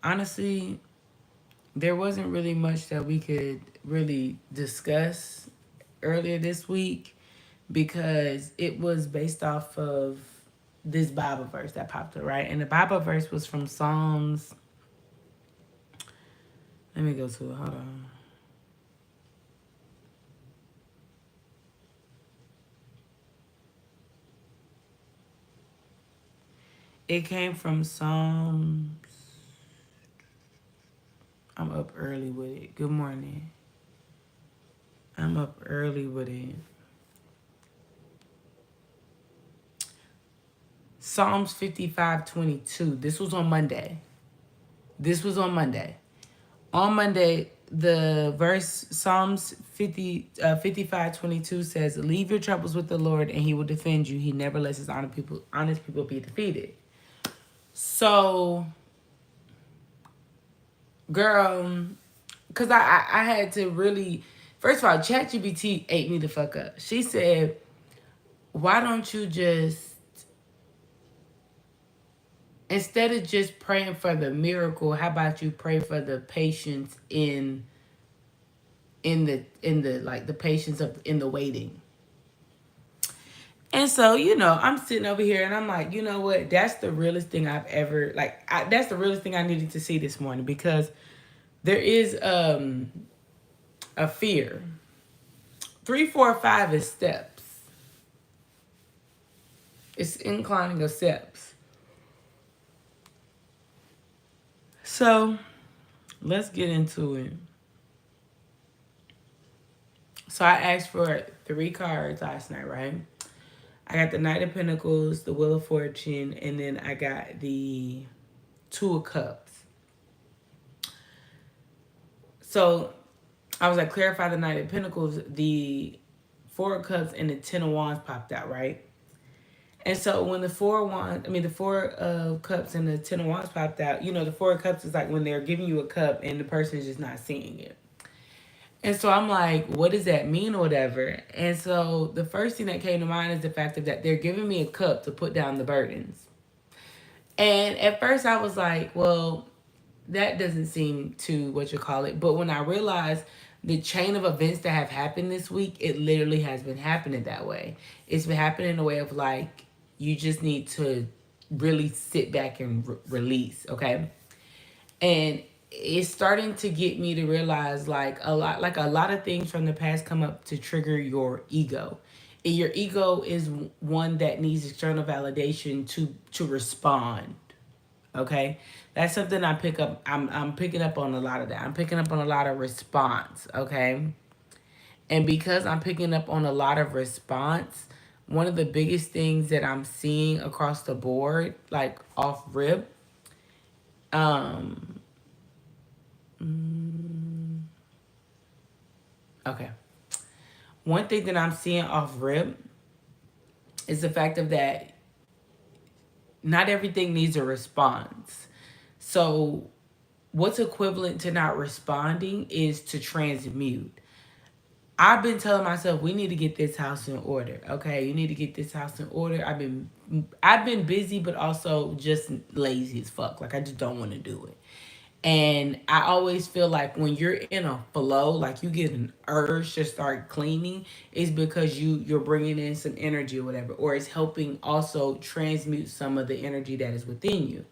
Honestly, there wasn't really much that we could really discuss earlier this week because it was based off of this Bible verse that popped up, right? And the Bible verse was from Psalms. Let me go to it. Hold on. It came from Psalms. I'm up early with it. Good morning. I'm up early with it. Psalms 55:22. This was on Monday. This was on Monday. On Monday, the verse Psalms 55:22 says, "Leave your troubles with the Lord, and He will defend you. He never lets His honest people be defeated." So, girl, because I had to really, first of all, ChatGPT ate me the fuck up. She said, "Why don't you just, instead of just praying for the miracle, how about you pray for the patience in the like the patience of in the waiting?" And so, I'm sitting over here and I'm like, you know what? That's the realest thing I've ever, that's the realest thing I needed to see this morning because there is a fear. 3, 4, 5 is steps. It's inclining of steps. So let's get into it. So I asked for 3 cards last night, right? I got the Knight of Pentacles, the Wheel of Fortune, and then I got the Two of Cups. So I was like, clarify the Knight of Pentacles, the Four of Cups, and the Ten of Wands popped out, right? And so when the Four of Cups and the Ten of Wands popped out, the Four of Cups is like when they're giving you a cup and the person is just not seeing it. And so I'm like, what does that mean or whatever? And so the first thing that came to mind is the fact that they're giving me a cup to put down the burdens. And at first I was like, well, that doesn't seem to what you call it. But when I realized the chain of events that have happened this week, it literally has been happening that way. It's been happening in a way of like, you just need to really sit back and release, okay? And it's starting to get me to realize like a lot of things from the past come up to trigger your ego. And your ego is one that needs external validation to respond. Okay, that's something I pick up. I'm picking up on a lot of that. I'm picking up on a lot of response. Okay, and because I'm picking up on a lot of response, one of the biggest things that I'm seeing across the board, like off rip, um, okay, one thing that I'm seeing off rip is the fact of that not everything needs a response. So what's equivalent to not responding is to transmute. I've been telling myself we need to get this house in order. Okay, you need to get this house in order. I've been busy, but also just lazy as fuck. Like I just don't want to do it. And I always feel like when you're in a flow, like you get an urge to start cleaning, is because you're bringing in some energy or whatever, or it's helping also transmute some of the energy that is within you.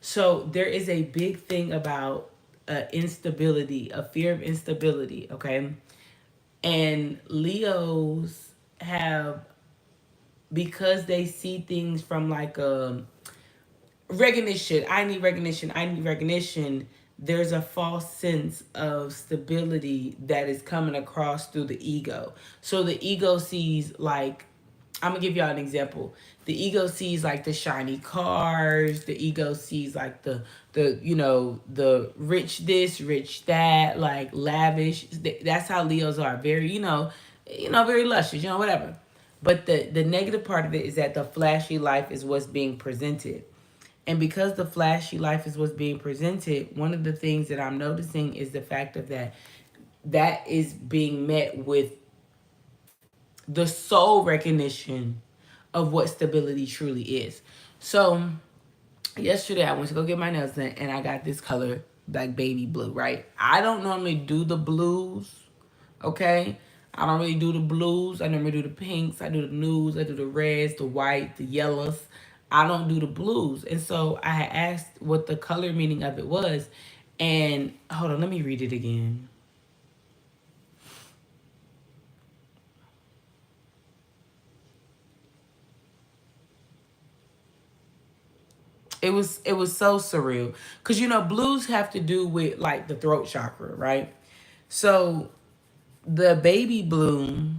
So there is a big thing about instability, a fear of instability. Okay, and Leos have, because they see things from like a recognition, I need recognition, there's a false sense of stability that is coming across through the ego. So the ego sees like, I'm gonna give y'all an example. The ego sees like the shiny cars. The ego sees like the rich this, rich that, like lavish. That's how Leos are. Very very luscious. Whatever. But the negative part of it is that the flashy life is what's being presented. And because the flashy life is what's being presented, one of the things that I'm noticing is the fact of that is being met with the soul recognition of what stability truly is. So yesterday I went to go get my nails done and I got this color, like baby blue, right? I don't normally do the blues, okay? I don't really do the blues. I normally do the pinks. I do the nudes. I do the reds, the white, the yellows. I don't do the blues. And so I had asked what the color meaning of it was. And hold on, let me read it again. It was so surreal. Cause you know, blues have to do with like the throat chakra, right? So the baby blue,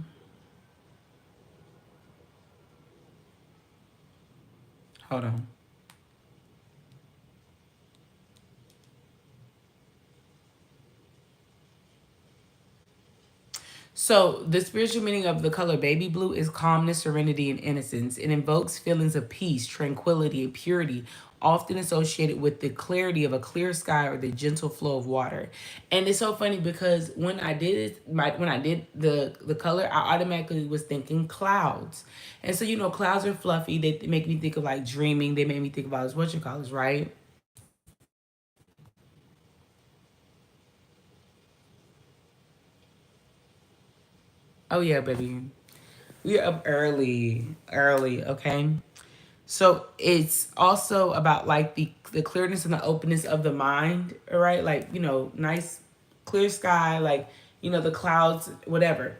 hold on. So, the spiritual meaning of the color baby blue is calmness, serenity, and innocence. It invokes feelings of peace, tranquility, and purity, often associated with the clarity of a clear sky or the gentle flow of water. And it's so funny because when I did it, when I did the color, I automatically was thinking clouds. And so, you know, clouds are fluffy. They make me think of like dreaming. They made me think about what you call it, right? Oh yeah, baby. We're up early, early, okay? So it's also about like the clearness and the openness of the mind, all right? Like, you know, nice clear sky, like, you know, the clouds, whatever.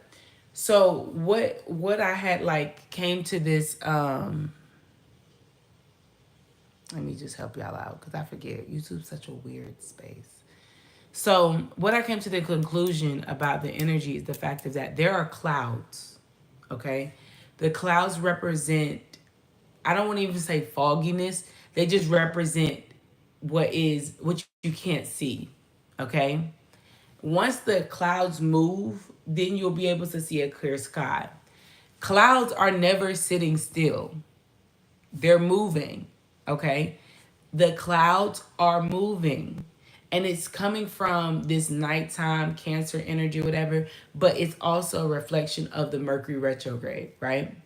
So what I had like came to this let me just help y'all out cuz I forget. YouTube's such a weird space. So, what I came to the conclusion about the energy is the fact of that there are clouds, okay? The clouds represent, I don't want to even say fogginess, they just represent what you can't see, okay? Once the clouds move, then you'll be able to see a clear sky. Clouds are never sitting still. They're moving, okay? The clouds are moving. And it's coming from this nighttime Cancer energy, whatever, but it's also a reflection of the Mercury retrograde, right?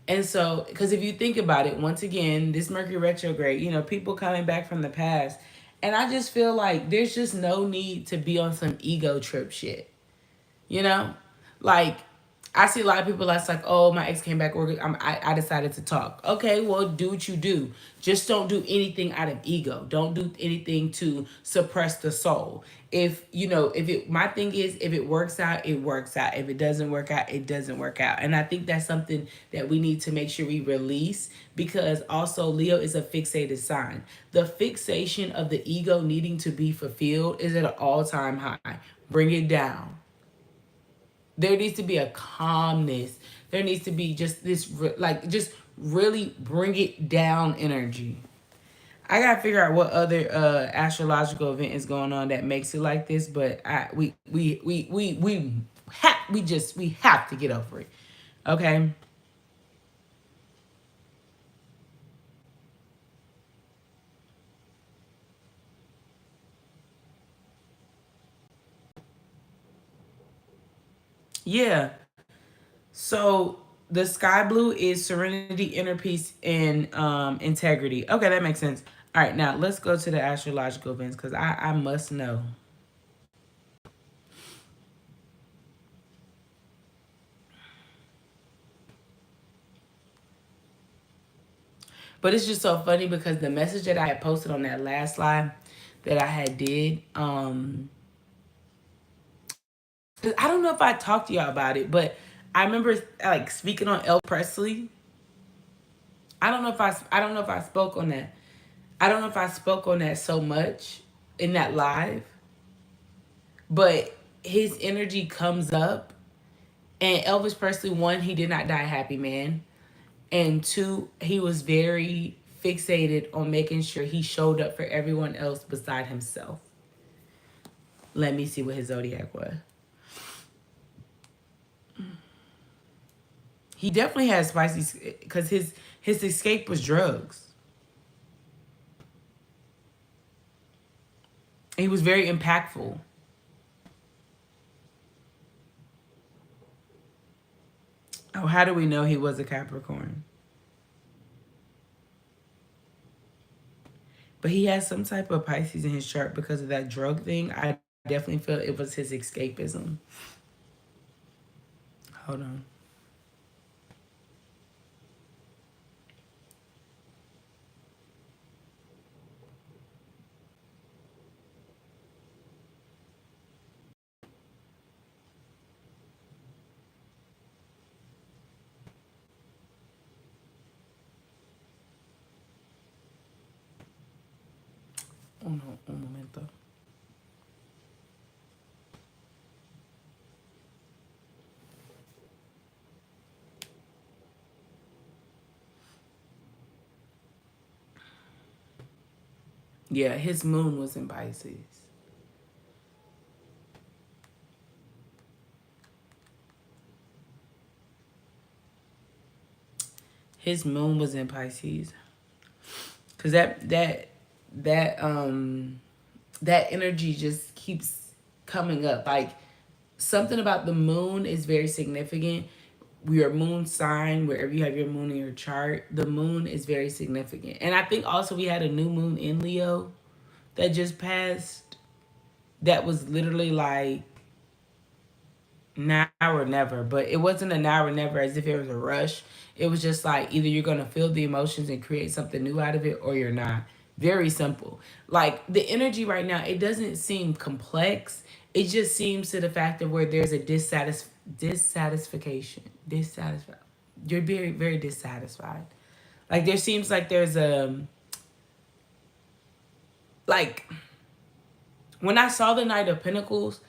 And so, because if you think about it, once again, this Mercury retrograde, you know, people coming back from the past, and I just feel like there's just no need to be on some ego trip shit. You know, like I see a lot of people that's like, oh, my ex came back, or I decided to talk. Okay, well, do what you do. Just don't do anything out of ego. Don't do anything to suppress the soul. If you know, if it, my thing is, if it works out, it works out. If it doesn't work out, it doesn't work out. And I think that's something that we need to make sure we release, because also Leo is a fixated sign. The fixation of the ego needing to be fulfilled is at an all-time high. Bring it down. There needs to be a calmness. There needs to be just this, like, just really bring it down energy. I gotta figure out what other astrological event is going on that makes it like this, but we have to get over it. Okay. Yeah. So the sky blue is serenity, inner peace, and integrity. Okay, that makes sense. All right, now let's go to the astrological events because I must know. But it's just so funny because the message that I had posted on that last live that I had did, 'cause I don't know if I talked to y'all about it, but I remember like speaking on El Presley. I don't know if I spoke on that. I don't know if I spoke on that so much in that live, but his energy comes up. And Elvis Presley, one, he did not die a happy man. And two, he was very fixated on making sure he showed up for everyone else beside himself. Let me see what his zodiac was. He definitely had spicy because his escape was drugs. He was very impactful. Oh, how do we know he was a Capricorn? But he has some type of Pisces in his chart because of that drug thing. I definitely feel it was his escapism. Hold on. Un momento. Yeah, his moon was in Pisces. His moon was in Pisces. Cause that that energy just keeps coming up. Like something about the moon is very significant. Your moon sign, wherever you have your moon in your chart, the moon is very significant. And I think also we had a new moon in Leo that just passed. That was literally like now or never, but it wasn't a now or never as if it was a rush. It was just like either you're gonna feel the emotions and create something new out of it or you're not. Very simple. Like the energy right now, it doesn't seem complex. It just seems to the fact of where there's a dissatisfaction. Dissatisfied. You're very, very dissatisfied. Like there seems like there's a like when I saw the Knight of Pentacles,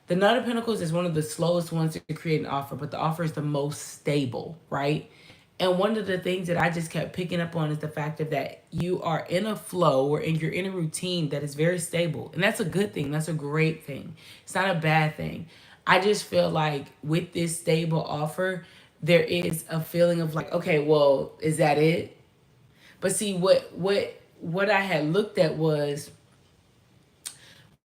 the Knight of Pentacles is one of the slowest ones to create an offer, but the offer is the most stable, right? And one of the things that I just kept picking up on is the fact of that you are in a flow or you're in a routine that is very stable. And that's a good thing. That's a great thing. It's not a bad thing. I just feel like with this stable offer, there is a feeling of like, okay, well, is that it? But see, what I had looked at was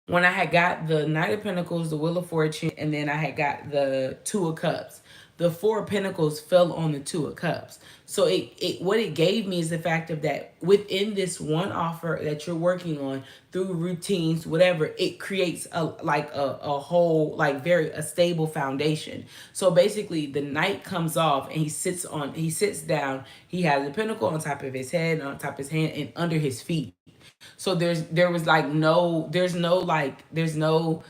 when I had got the Knight of Pentacles, the Wheel of Fortune, and then I had got the Two of Cups. The Four of Pentacles fell on the Two of Cups. So it what it gave me is the fact of that within this one offer that you're working on through routines, whatever, it creates a whole like very a stable foundation. So basically the knight comes off and he sits down, he has a pentacle on top of his head, on top of his hand, and under his feet. So there was like there's no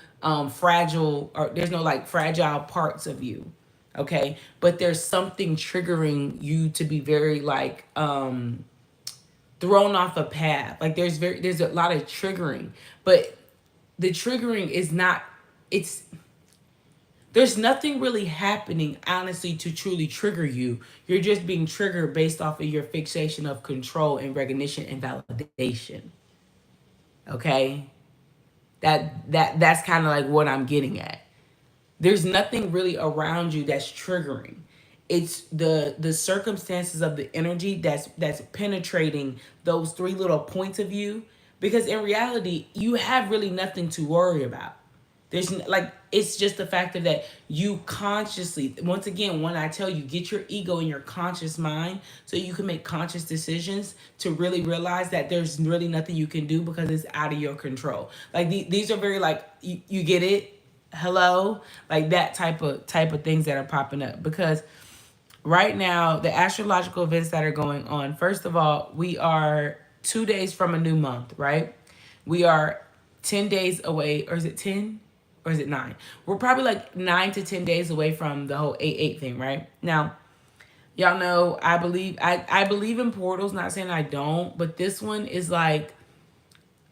fragile or there's no like fragile parts of you. Okay. But there's something triggering you to be very like thrown off a path. Like there's a lot of triggering. But the triggering is not it's there's nothing really happening honestly to truly trigger you. You're just being triggered based off of your fixation of control and recognition and validation. Okay? That's kind of like what I'm getting at. There's nothing really around you that's triggering. It's the circumstances of the energy that's penetrating those three little points of you because in reality you have really nothing to worry about. There's like it's just the fact of that you consciously once again when I tell you get your ego in your conscious mind so you can make conscious decisions to really realize that there's really nothing you can do because it's out of your control. Like these are very like you get it, hello, like that type of things that are popping up because right now the astrological events that are going on. First of all, we are 2 days from a new month, right? We are 10 days away, or is it 10? Or is it 9? We're probably like 9 to 10 days away from the whole 8-8 thing, right? Now, y'all know I believe in portals, not saying I don't, but this one is like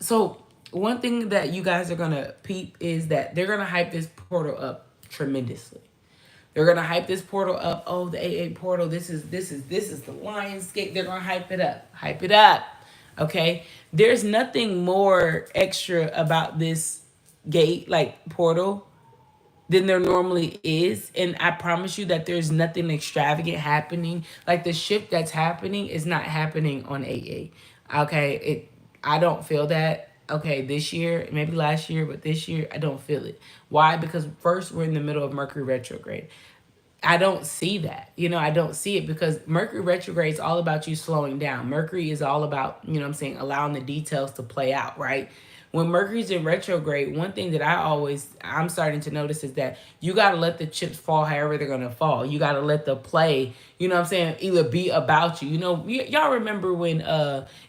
so one thing that you guys are gonna peep is that they're gonna hype this portal up tremendously. They're gonna hype this portal up. Oh, the 8-8 portal. This is the Lionsgate. They're gonna hype it up. Hype it up. Okay. There's nothing more extra about this gate, like portal, than there normally is. And I promise you that there's nothing extravagant happening. Like the shift that's happening is not happening on 8-8. Okay. I don't feel that. Okay, this year, maybe last year, but this year I don't feel it. Why? Because first we're in the middle of Mercury retrograde. I don't see that. I don't see it because Mercury retrograde is all about you slowing down. Mercury is all about, what I'm saying, allowing the details to play out, right? When Mercury's in retrograde, one thing that I'm starting to notice is that you got to let the chips fall however they're going to fall. You got to let the play, what I'm saying, either be about you. Y'all remember when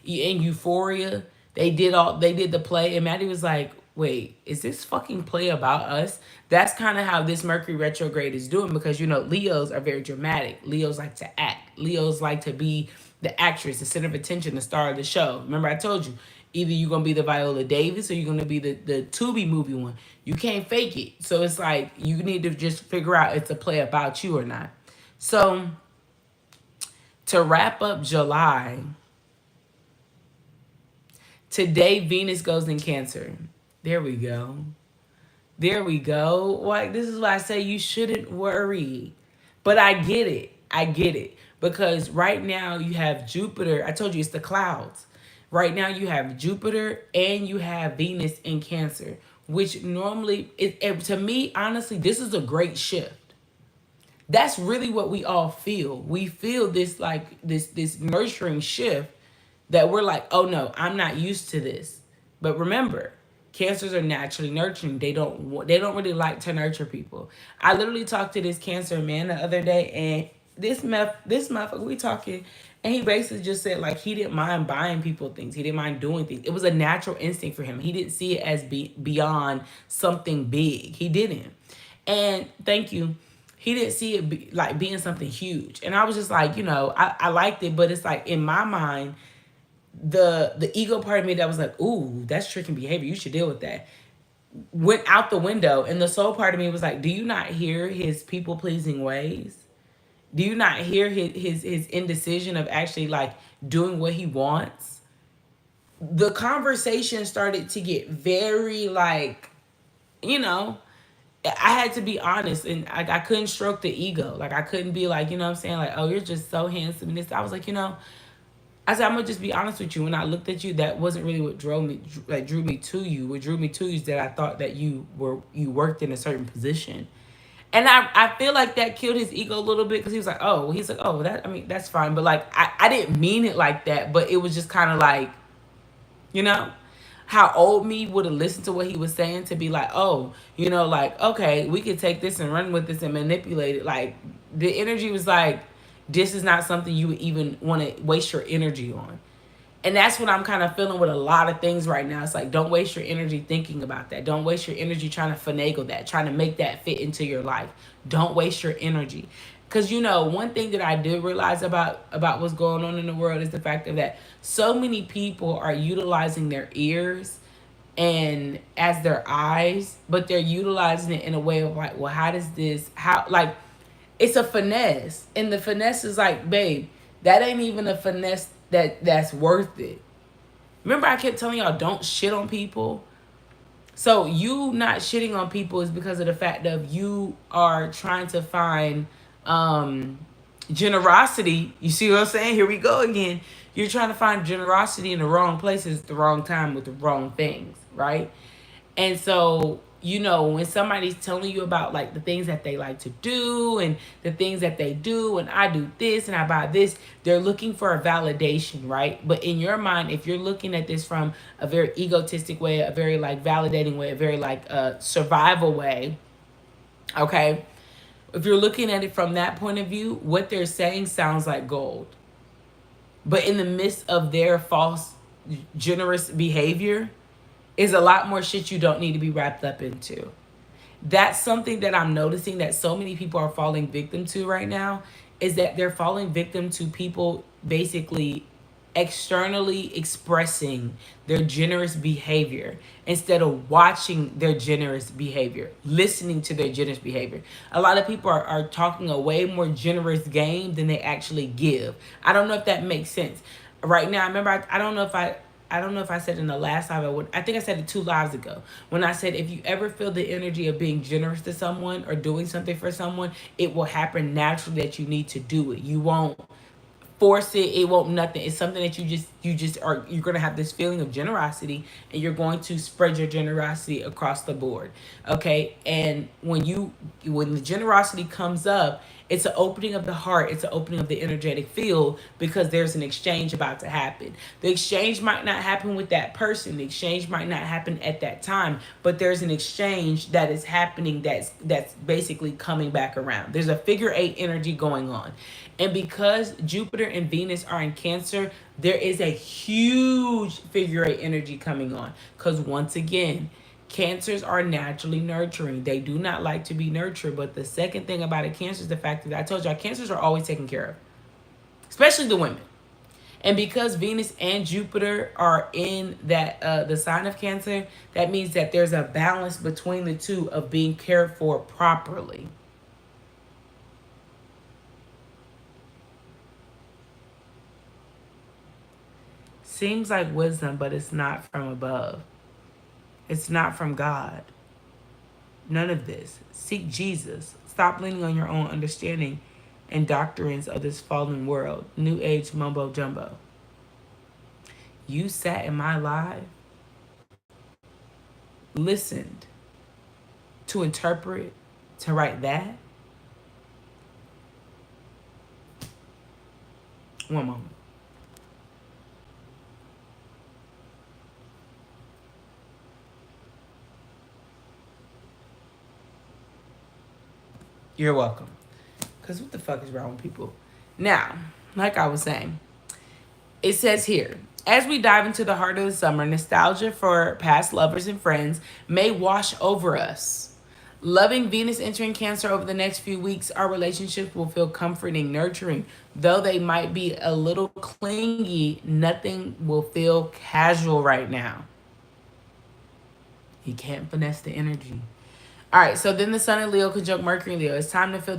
in Euphoria, they did the play and Maddie was like, wait, is this fucking play about us? That's kind of how this Mercury retrograde is doing because, Leos are very dramatic. Leos like to act. Leos like to be the actress, the center of attention, the star of the show. Remember I told you, either you're going to be the Viola Davis or you're going to be the Tubi movie one. You can't fake it. So it's like you need to just figure out if it's a play about you or not. So to wrap up July, today Venus goes in Cancer. There we go. There we go. Like, this is why I say you shouldn't worry. But I get it. I get it. Because right now you have Jupiter. I told you it's the clouds. Right now you have Jupiter and you have Venus in Cancer, which normally, to me, honestly, this is a great shift. That's really what we all feel. We feel this like this nurturing shift that we're like, oh no, I'm not used to this. But remember, Cancers are naturally nurturing. They don't really like to nurture people. I literally talked to this Cancer man the other day, and this motherfucker, we talking, and he basically just said like he didn't mind buying people things. He didn't mind doing things. It was a natural instinct for him. He didn't see it as beyond something big. He didn't. And thank you. He didn't see it like being something huge. And I was just like, I liked it, but it's like in my mind, the ego part of me that was like, ooh, that's tricking behavior, you should deal with that, went out the window. And the soul part of me was like, do you not hear his people pleasing ways? Do you not hear his indecision of actually like doing what he wants? The conversation started to get very like, I had to be honest, and I couldn't stroke the ego. Like I couldn't be like, what I'm saying, like, oh, you're just so handsome and this. I was like, I said, I'm gonna just be honest with you. When I looked at you, that wasn't really what drew me to you. What drew me to you is that I thought that you worked in a certain position, and I feel like that killed his ego a little bit because he's like, oh, that's fine, but like I didn't mean it like that, but it was just kind of like, how old me would have listened to what he was saying to be like, oh, like, okay, we could take this and run with this and manipulate it. Like the energy was like, this is not something you would even want to waste your energy on. And that's what I'm kind of feeling with a lot of things right now. It's like, don't waste your energy thinking about that. Don't waste your energy trying to finagle that, trying to make that fit into your life. Don't waste your energy. Because, one thing that I did realize about what's going on in the world is the fact of that so many people are utilizing their ears and as their eyes, but they're utilizing it in a way of like, well, like, it's a finesse. And the finesse is like, babe, that ain't even a finesse that's worth it. Remember I kept telling y'all, don't shit on people. So you not shitting on people is because of the fact of you are trying to find generosity. You see what I'm saying? Here we go again. You're trying to find generosity in the wrong places at the wrong time with the wrong things, right? And so, when somebody's telling you about like the things that they like to do and the things that they do, and I do this and I buy this, they're looking for a validation, right? But in your mind, if you're looking at this from a very egotistic way, a very like validating way, a very like survival way, okay? If you're looking at it from that point of view, what they're saying sounds like gold. But in the midst of their false, generous behavior, is a lot more shit you don't need to be wrapped up into. That's something that I'm noticing that so many people are falling victim to right now, is that they're falling victim to people basically externally expressing their generous behavior instead of watching their generous behavior, listening to their generous behavior. A lot of people are talking a way more generous game than they actually give. I don't know if that makes sense. Right now, I remember, I don't know if I said in the last live, I think I said it 2 lives ago, when I said, if you ever feel the energy of being generous to someone or doing something for someone, it will happen naturally that you need to do it. You won't force it. It won't nothing. It's something that you just you're going to have this feeling of generosity, and you're going to spread your generosity across the board. Okay? And when the generosity comes up, it's an opening of the heart, it's an opening of the energetic field, because there's an exchange about to happen. The exchange might not happen with that person, the exchange might not happen at that time, but there's an exchange that is happening, that's basically coming back around. There's a figure eight energy going on. And because Jupiter and Venus are in Cancer, there is a huge figure eight energy coming on. Because once again, Cancers are naturally nurturing. They do not like to be nurtured. But the second thing about a Cancer is the fact that I told y'all, Cancers are always taken care of, especially the women. And because Venus and Jupiter are in that the sign of Cancer, that means that there's a balance between the two of being cared for properly. Seems like wisdom, but it's not from above. It's not from God. None of this. Seek Jesus. Stop leaning on your own understanding and doctrines of this fallen world. New age mumbo jumbo. You sat in my live, listened to interpret, to write that. One moment. You're welcome. Because what the fuck is wrong with people? Now, like I was saying, it says here, as we dive into the heart of the summer, nostalgia for past lovers and friends may wash over us. Loving Venus entering Cancer over the next few weeks, our relationships will feel comforting, nurturing. Though they might be a little clingy, nothing will feel casual right now. You can't finesse the energy. All right, so then the Sun in Leo conjunct Mercury in Leo. It's time to feel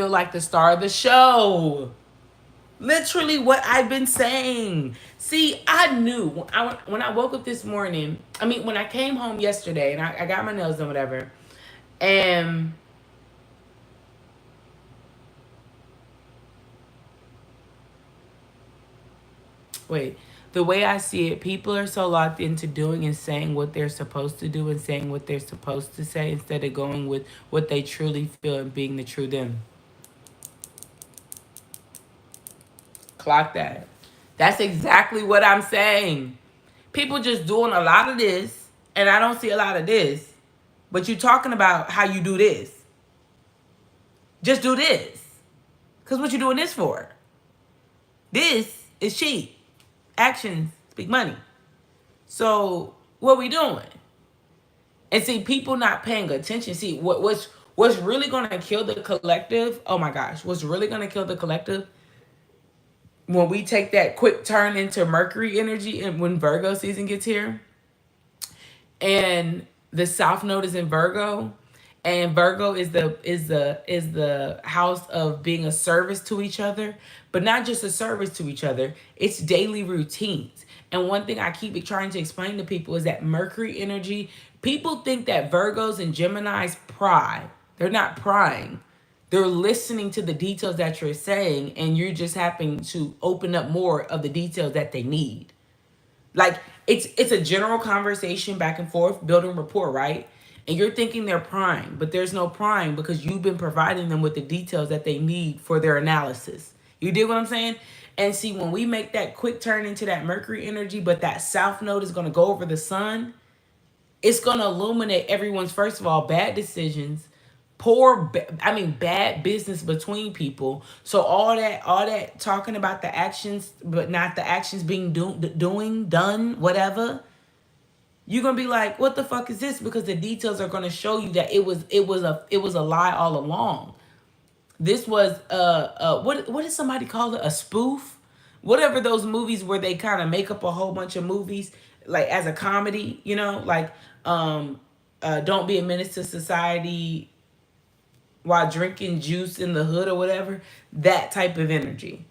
like the star of the show. Literally what I've been saying. See, I knew when I woke up this morning. I mean, when I came home yesterday and I got my nails done, whatever. And wait, the way I see it, people are so locked into doing and saying what they're supposed to do and saying what they're supposed to say instead of going with what they truly feel and being the true them. Clock that. That's exactly what I'm saying. People just doing a lot of this, and I don't see a lot of this. But you talking about how you do this. Just do this. Because what you doing this for? This is cheap. Actions speak money. So what we doing? And see, people not paying attention. See, what's really gonna kill the collective? Oh my gosh, what's really gonna kill the collective? When we take that quick turn into Mercury energy, and when Virgo season gets here, and the South Node is in Virgo, and Virgo is the house of being a service to each other, but not just a service to each other. It's daily routines. And one thing I keep trying to explain to people is that Mercury energy. People think that Virgos and Geminis pry. They're not prying. They're listening to the details that you're saying, and you're just having to open up more of the details that they need. Like, it's a general conversation back and forth, building rapport, right? And you're thinking they're prying, but there's no prying because you've been providing them with the details that they need for their analysis. You dig what I'm saying? And see, when we make that quick turn into that Mercury energy, but that South Node is going to go over the Sun, it's going to illuminate everyone's, first of all, bad decisions, bad business between people. So all that talking about the actions, but not the actions being done, whatever. You're gonna be like, what the fuck is this? Because the details are gonna show you that it was a lie all along. This was what did somebody call it? A spoof? Whatever those movies where they kind of make up a whole bunch of movies like as a comedy, like Don't Be a Menace to Society while drinking juice in the hood or whatever. That type of energy.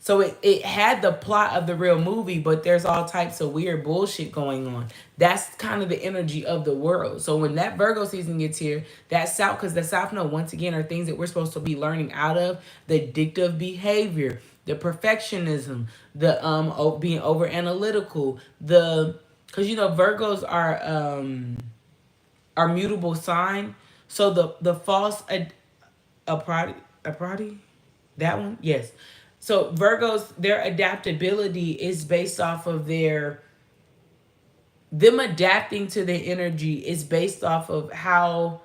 So it had the plot of the real movie, but there's all types of weird bullshit going on. That's kind of the energy of the world. So when that Virgo season gets here, because the South Node, once again, are things that we're supposed to be learning out of. The addictive behavior, the perfectionism, the being over analytical, because Virgos are mutable sign. So the false a that one, yes. So Virgos, their adaptability is based off of them adapting to their energy is based off of how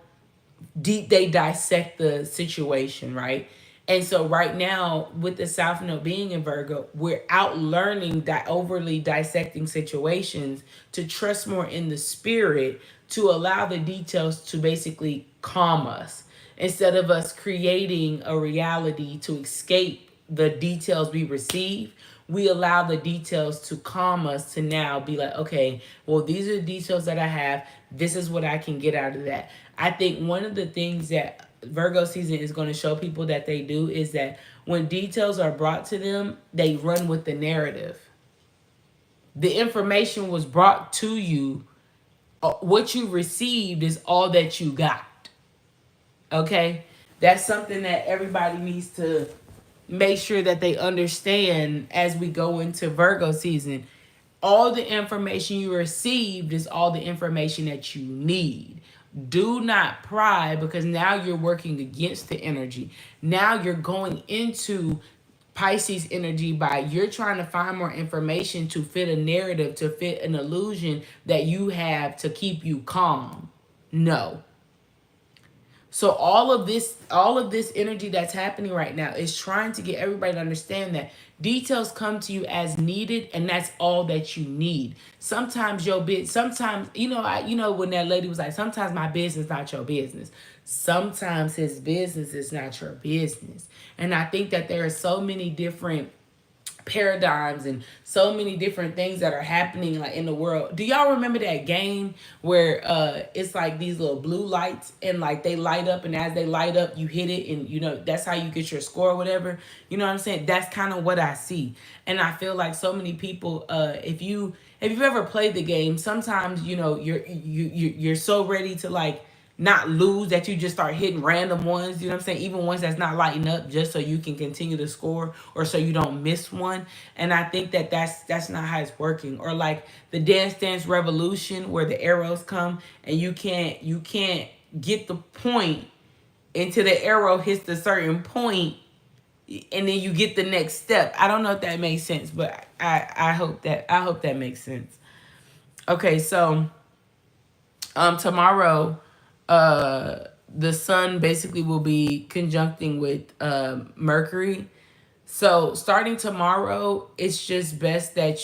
deep they dissect the situation, right? And so right now, with the South Node being in Virgo, we're out learning that overly dissecting situations to trust more in the spirit, to allow the details to basically calm us instead of us creating a reality to escape the details we receive. We allow the details to calm us to now be like, okay, well, these are the details that I have. This is what I can get out of that. I think one of the things that Virgo season is going to show people that they do is that when details are brought to them, they run with the narrative. The information was brought to you. What you received is all that you got. Okay? That's something that everybody needs to make sure that they understand as we go into Virgo season. All the information you received is all the information that you need. Do not pry, because now you're working against the energy. Now you're going into Pisces energy by you're trying to find more information to fit a narrative, to fit an illusion that you have to keep you calm. No. So all of this energy that's happening right now is trying to get everybody to understand that details come to you as needed, and that's all that you need. Sometimes sometimes when that lady was like, sometimes my business not your business. Sometimes his business is not your business. And I think that there are so many different paradigms and so many different things that are happening like in the world. Do y'all remember that game where it's like these little blue lights, and like they light up, and as they light up you hit it, and that's how you get your score or whatever. You know what I'm saying? That's kind of what I see. And I feel like so many people, if you've ever played the game, sometimes you're so ready to like not lose that you just start hitting random ones, you know what I'm saying? Even ones that's not lighting up, just so you can continue to score or so you don't miss one. And I think that that's not how it's working. Or like the Dance Revolution where the arrows come and you can't get the point until the arrow hits a certain point, and then you get the next step. I don't know if that makes sense, but I hope that makes sense. Okay, so tomorrow the sun basically will be conjuncting with Mercury. So starting tomorrow, it's just best that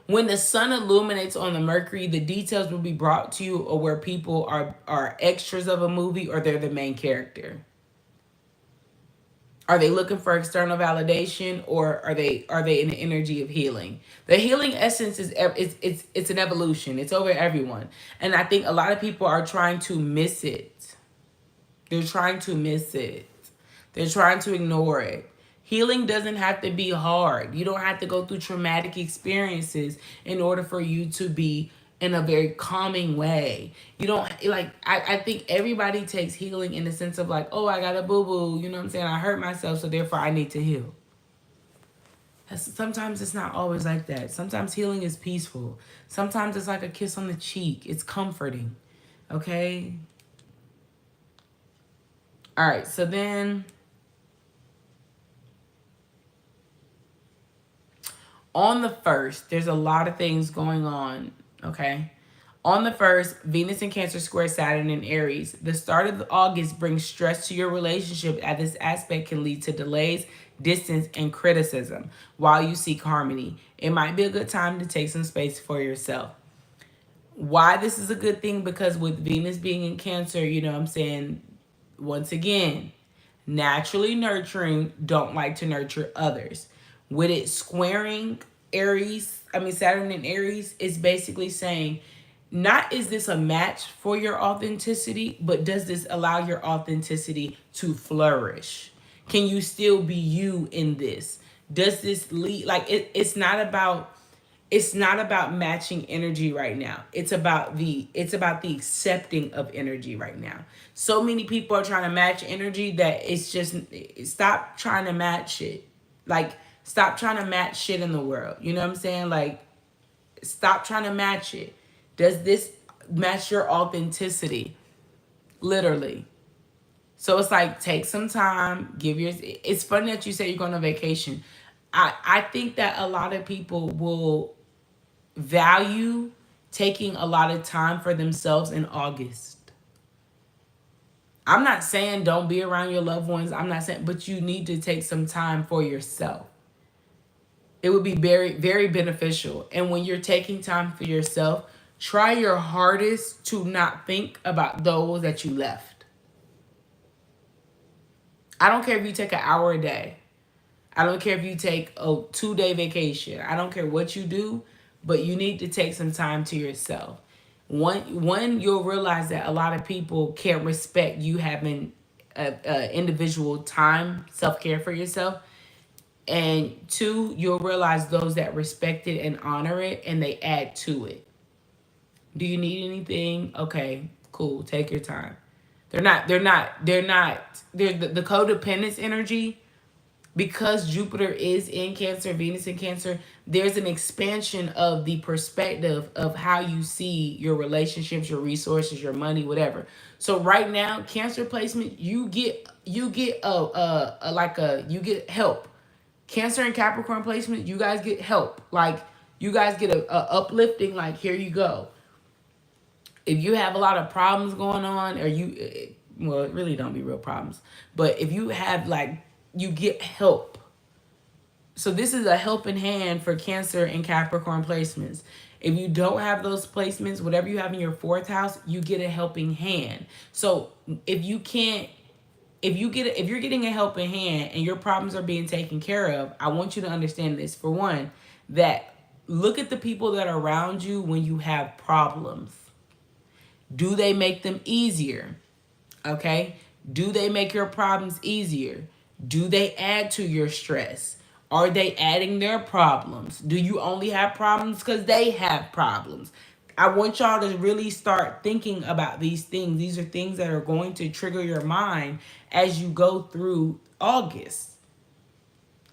when the sun illuminates on the Mercury, the details will be brought to you, or where people are extras of a movie, or they're the main character. Are they looking for external validation, or are they in the energy of healing? The healing essence it's an evolution. It's over everyone. And I think a lot of people are trying to miss it. They're trying to miss it. They're trying to ignore it. Healing doesn't have to be hard. You don't have to go through traumatic experiences in order for you to be in a very calming way. You don't like I think everybody takes healing in the sense of like, oh, I got a boo-boo, you know what I'm saying? I hurt myself, so therefore I need to heal. Sometimes it's not always like that. Sometimes healing is peaceful. Sometimes it's like a kiss on the cheek. It's comforting. Okay? All right, so then on the 1st, there's a lot of things going on, okay? On the 1st, Venus in Cancer square Saturn in Aries. The start of August brings stress to your relationship, as this aspect can lead to delays, distance, and criticism while you seek harmony. It might be a good time to take some space for yourself. Why this is a good thing? Because with Venus being in Cancer, you know what I'm saying, once again, naturally nurturing don't like to nurture others. With it squaring Saturn in Aries, is basically saying, not is this a match for your authenticity, but does this allow your authenticity to flourish? Can you still be you in this? Does this lead, like, it's not about it's not about matching energy right now. It's about the accepting of energy right now. So many people are trying to match energy that it's just, stop trying to match it. Like, stop trying to match shit in the world. You know what I'm saying? Like, stop trying to match it. Does this match your authenticity? Literally. So it's like, take some time, give your, it's funny that you say you're going on vacation. I think that a lot of people will value taking a lot of time for themselves in August. I'm not saying don't be around your loved ones. I'm not saying, but you need to take some time for yourself. It would be very, very beneficial. And when you're taking time for yourself, try your hardest to not think about those that you left. I don't care if you take an hour a day. I don't care if you take a 2-day vacation. I don't care what you do, but you need to take some time to yourself. One, you'll realize that a lot of people can't respect you having a individual time, self-care for yourself. And two, you'll realize those that respect it and honor it, and they add to it. Do you need anything? Okay, cool. Take your time. They're the codependence energy. Because Jupiter is in Cancer, Venus in Cancer, there's an expansion of the perspective of how you see your relationships, your resources, your money, whatever. So right now, Cancer placement, you get help. Cancer and Capricorn placement, you guys get help. Like, you guys get a uplifting, like, here you go. If you have a lot of problems going on, or well, it really don't be real problems, but if you have, like, you get help. So this is a helping hand for Cancer and Capricorn placements. If you don't have those placements, whatever you have in your fourth house, you get a helping hand. So if you're getting a helping hand and your problems are being taken care of, I want you to understand this. For one, that look at the people that are around you when you have problems. Do they make them easier? Okay? Do they make your problems easier? Do they add to your stress? Are they adding their problems? Do you only have problems because they have problems? I want y'all to really start thinking about these things. These are things that are going to trigger your mind as you go through August.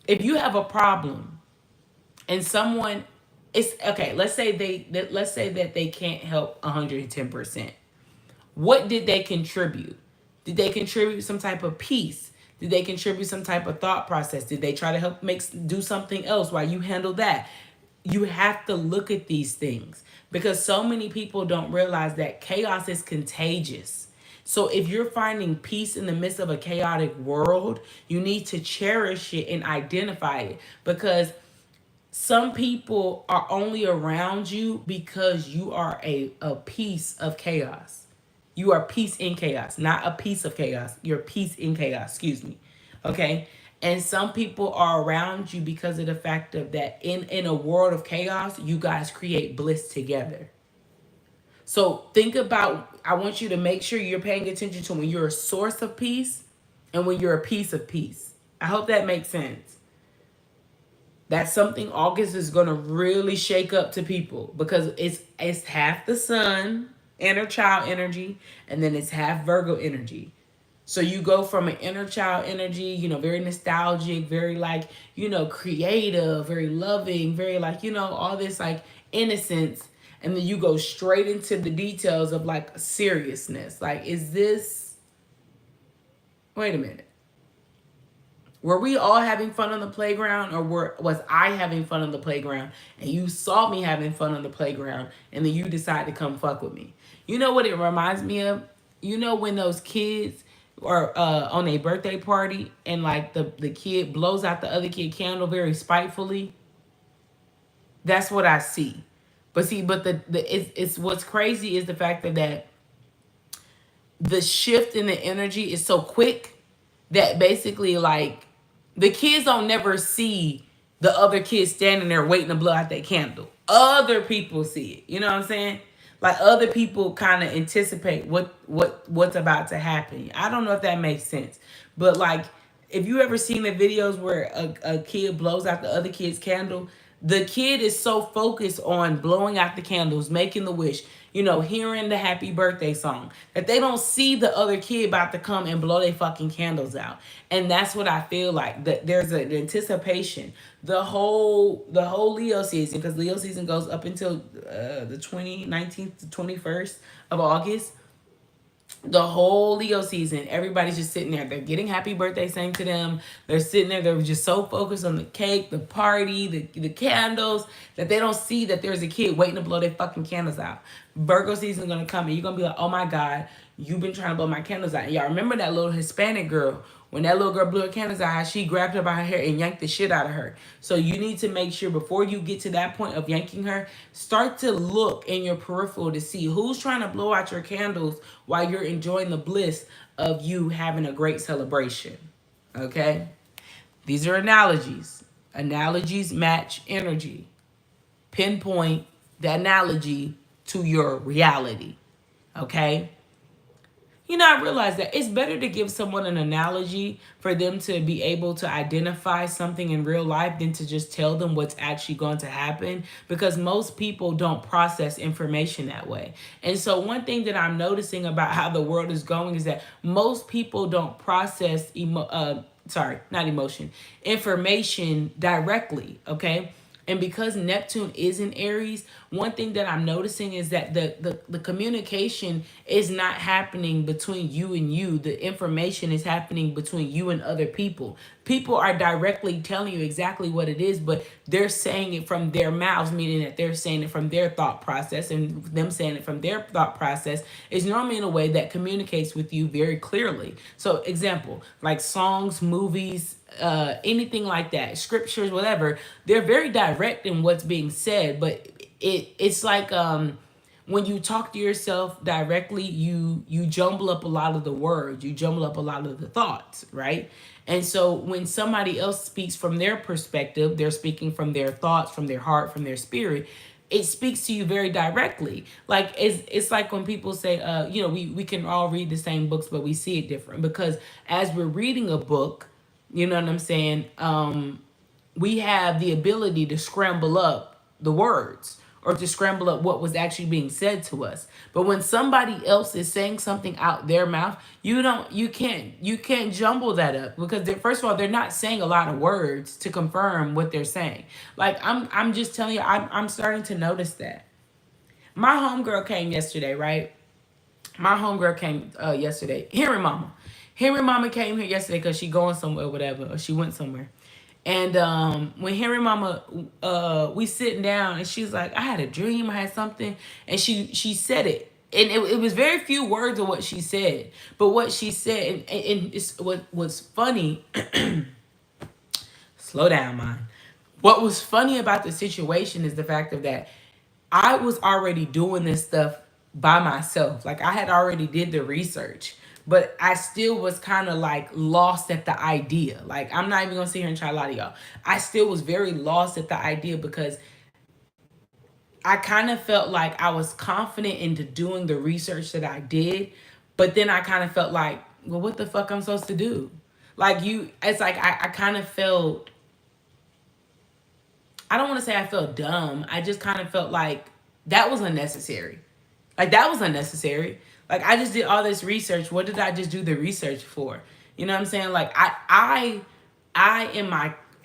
If you have a problem and someone, it's okay, let's say that they can't help 110%. What did they contribute? Did they contribute some type of peace? Did they contribute some type of thought process? Did they try to help do something else while you handle that? You have to look at these things, because so many people don't realize that chaos is contagious. So if you're finding peace in the midst of a chaotic world, you need to cherish it and identify it, because some people are only around you because you are a piece of chaos. You are peace in chaos, not a piece of chaos. You're peace in chaos, excuse me. Okay? And some people are around you because of the fact of that in a world of chaos, you guys create bliss together. So think about, I want you to make sure you're paying attention to when you're a source of peace and when you're a piece of peace. I hope that makes sense. That's something August is going to really shake up to people, because it's half the sun, inner child energy, and then it's half Virgo energy. So you go from an inner child energy, very nostalgic, very like, creative, very loving, very like, all this like innocence. And then you go straight into the details of like seriousness. Like, wait a minute. Were we all having fun on the playground, or was I having fun on the playground and you saw me having fun on the playground and then you decided to come fuck with me? You know what it reminds me of? When those kids are on a birthday party and like the kid blows out the other kid candle very spitefully? That's what I see. But it's what's crazy is the fact that the shift in the energy is so quick that basically like the kids don't never see the other kids standing there waiting to blow out their candle. Other people see it. You know what I'm saying? Like, other people kind of anticipate what's about to happen. I don't know if that makes sense. But like, if you ever seen the videos where a kid blows out the other kid's candle, The kid is so focused on blowing out the candles, making the wish, you know, hearing the happy birthday song, that they don't see the other kid about to come and blow their fucking candles out. And that's what I feel like. That there's an anticipation. The whole Leo season, because Leo season goes up until the 19th to 21st of August. The whole Leo season, everybody's just sitting there. They're getting happy birthday sang to them. They're sitting there. They're just so focused on the cake, the party, the candles, that they don't see that there's a kid waiting to blow their fucking candles out. Virgo season is going to come and you're going to be like, oh my God, you've been trying to blow my candles out. And y'all remember that little Hispanic girl. When that little girl blew her candles out, how she grabbed her by her hair and yanked the shit out of her. So you need to make sure before you get to that point of yanking her, start to look in your peripheral to see who's trying to blow out your candles while you're enjoying the bliss of you having a great celebration. Okay? These are analogies. Analogies match energy. Pinpoint the analogy to your reality. Okay? You know, I realize that it's better to give someone an analogy for them to be able to identify something in real life than to just tell them what's actually going to happen, because most people don't process information that way. And so one thing that I'm noticing about how the world is going is that most people don't process information directly, okay? And because Neptune is in Aries, one thing that I'm noticing is that the communication is not happening between you and you. The information is happening between you and other people. People are directly telling you exactly what it is, but they're saying it from their mouths, meaning that they're saying it from their thought process, and them saying it from their thought process is normally in a way that communicates with you very clearly. So example, like songs, movies, anything like that, scriptures, whatever, they're very direct in what's being said, but it's like when you talk to yourself directly, you jumble up a lot of the words, you jumble up a lot of the thoughts, right? And so when somebody else speaks from their perspective, they're speaking from their thoughts, from their heart, from their spirit. It speaks to you very directly. Like it's like when people say, we can all read the same books, but we see it different, because as we're reading a book, you know what I'm saying? We have the ability to scramble up the words or to scramble up what was actually being said to us. But when somebody else is saying something out their mouth, you can't jumble that up, because first of all, they're not saying a lot of words to confirm what they're saying. Like I'm just telling you, I'm starting to notice that. My homegirl came yesterday, right? My homegirl came yesterday. Henry Mama came here yesterday because she going somewhere, whatever, or she went somewhere. And when Henry Mama, we sitting down, and she's like, I had a dream, I had something, and she said it. And it was very few words of what she said, but what she said, and it's what was funny. Slow down, man. What was funny about the situation is the fact of that I was already doing this stuff by myself. Like I had already did the research, but I still was kind of like lost at the idea. Like I'm not even gonna sit here and try to lie to y'all. I still was very lost at the idea, because I kind of felt like I was confident into doing the research that I did, but then I kind of felt like, well, what the fuck I'm supposed to do? Like it's like I kind of felt, I don't want to say I felt dumb. I just kind of felt like that was unnecessary. Like that was unnecessary. Like I just did all this research. What did I just do the research for? You know what I'm saying? Like I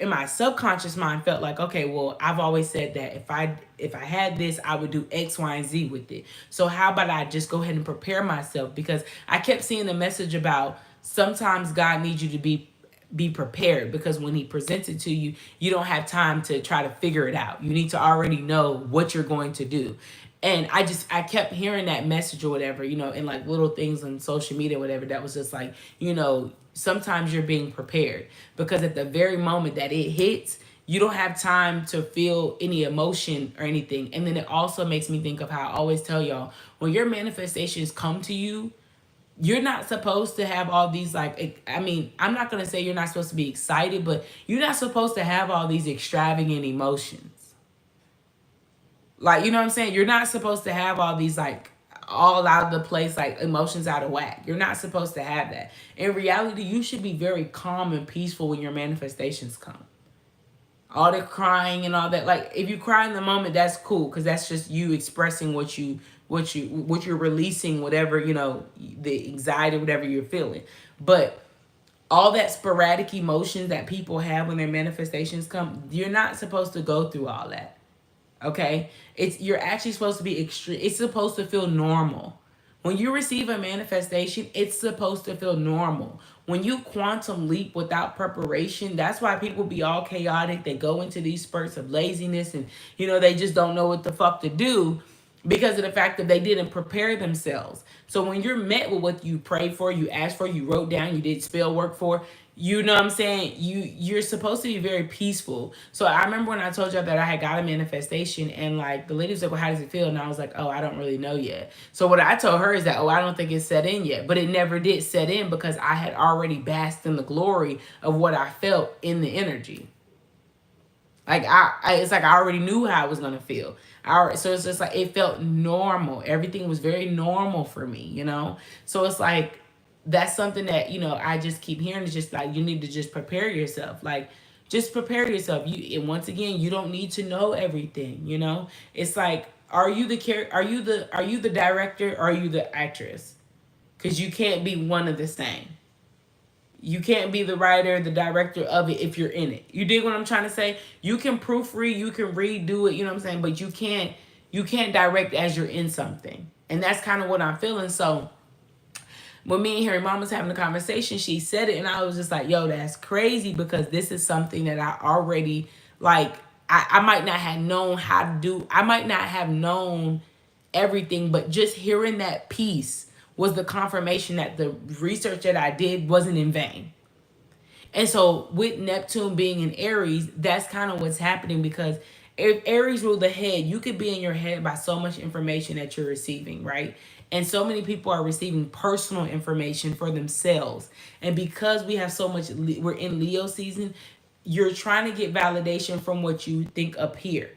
in my subconscious mind felt like, okay, well, I've always said that if I had this, I would do X, Y, and Z with it. So how about I just go ahead and prepare myself? Because I kept seeing the message about sometimes God needs you to be prepared, because when he presents it to you, you don't have time to try to figure it out. You need to already know what you're going to do. And I kept hearing that message or whatever, in like little things on social media, whatever, that was just like, sometimes you're being prepared, because at the very moment that it hits, you don't have time to feel any emotion or anything. And then it also makes me think of how I always tell y'all, when your manifestations come to you, you're not supposed to have all these, like, I mean, I'm not going to say you're not supposed to be excited, but you're not supposed to have all these extravagant emotions. Like, you know what I'm saying? You're not supposed to have all these, like, all out of the place, like, emotions out of whack. You're not supposed to have that. In reality, you should be very calm and peaceful when your manifestations come. all the crying and all that. Like if you cry in the moment, that's cool because that's just you expressing what you're releasing, whatever, you know, the anxiety, whatever you're feeling. But all that sporadic emotions that people have when their manifestations come, you're not supposed to go through all that. Okay? It's you're actually supposed to be extreme. It's supposed to feel normal. When you receive a manifestation, it's supposed to feel normal. When you quantum leap without preparation, that's why people be all chaotic. They go into these spurts of laziness and, you know, they just don't know what the fuck to do because of the fact that they didn't prepare themselves. So when you're met with what you prayed for, you asked for, you wrote down, you did spell work for, you know what I'm saying? You're supposed to be very peaceful. So I remember when I told y'all that I had got a manifestation and like the lady was like, well, how does it feel? And I was like, oh, I don't really know yet. So what I told her is that, oh, I don't think it's set in yet. But it never did set in because I had already basked in the glory of what I felt in the energy. Like it's like I already knew how I was gonna feel. So it's just like it felt normal. Everything was very normal for me, you know. So it's like that's something that you know I just keep hearing. It's just like you need to just prepare yourself. Like just prepare yourself. And once again, you don't need to know everything. You know, it's like are you the are you the director or are you the actress? Because you can't be one of the same. You can't be the writer, the director of it if you're in it. You dig what I'm trying to say? You can proofread, you can redo it, you know what I'm saying? But you can't direct as you're in something. And that's kind of what I'm feeling. So when me and Harry Mom was having a conversation, she said it and I was just like, yo, that's crazy because this is something that I already like I might not have known how to do. I might not have known everything, but just hearing that piece was the confirmation that the research that I did wasn't in vain. And so with Neptune being in Aries, that's kind of what's happening because if Aries rule the head, you could be in your head by so much information that you're receiving, right? And so many people are receiving personal information for themselves. And because we have so much, we're in Leo season, you're trying to get validation from what you think up here.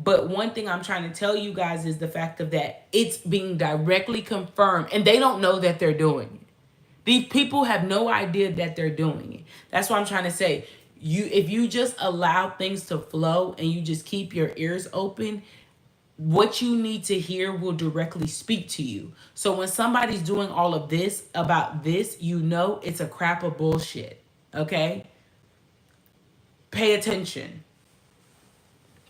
But one thing I'm trying to tell you guys is the fact of that it's being directly confirmed and they don't know that they're doing it. These people have no idea that they're doing it. That's what I'm trying to say. If you just allow things to flow and you just keep your ears open, what you need to hear will directly speak to you. So when somebody's doing all of this about this, you know it's a crap of bullshit. Okay? Pay attention.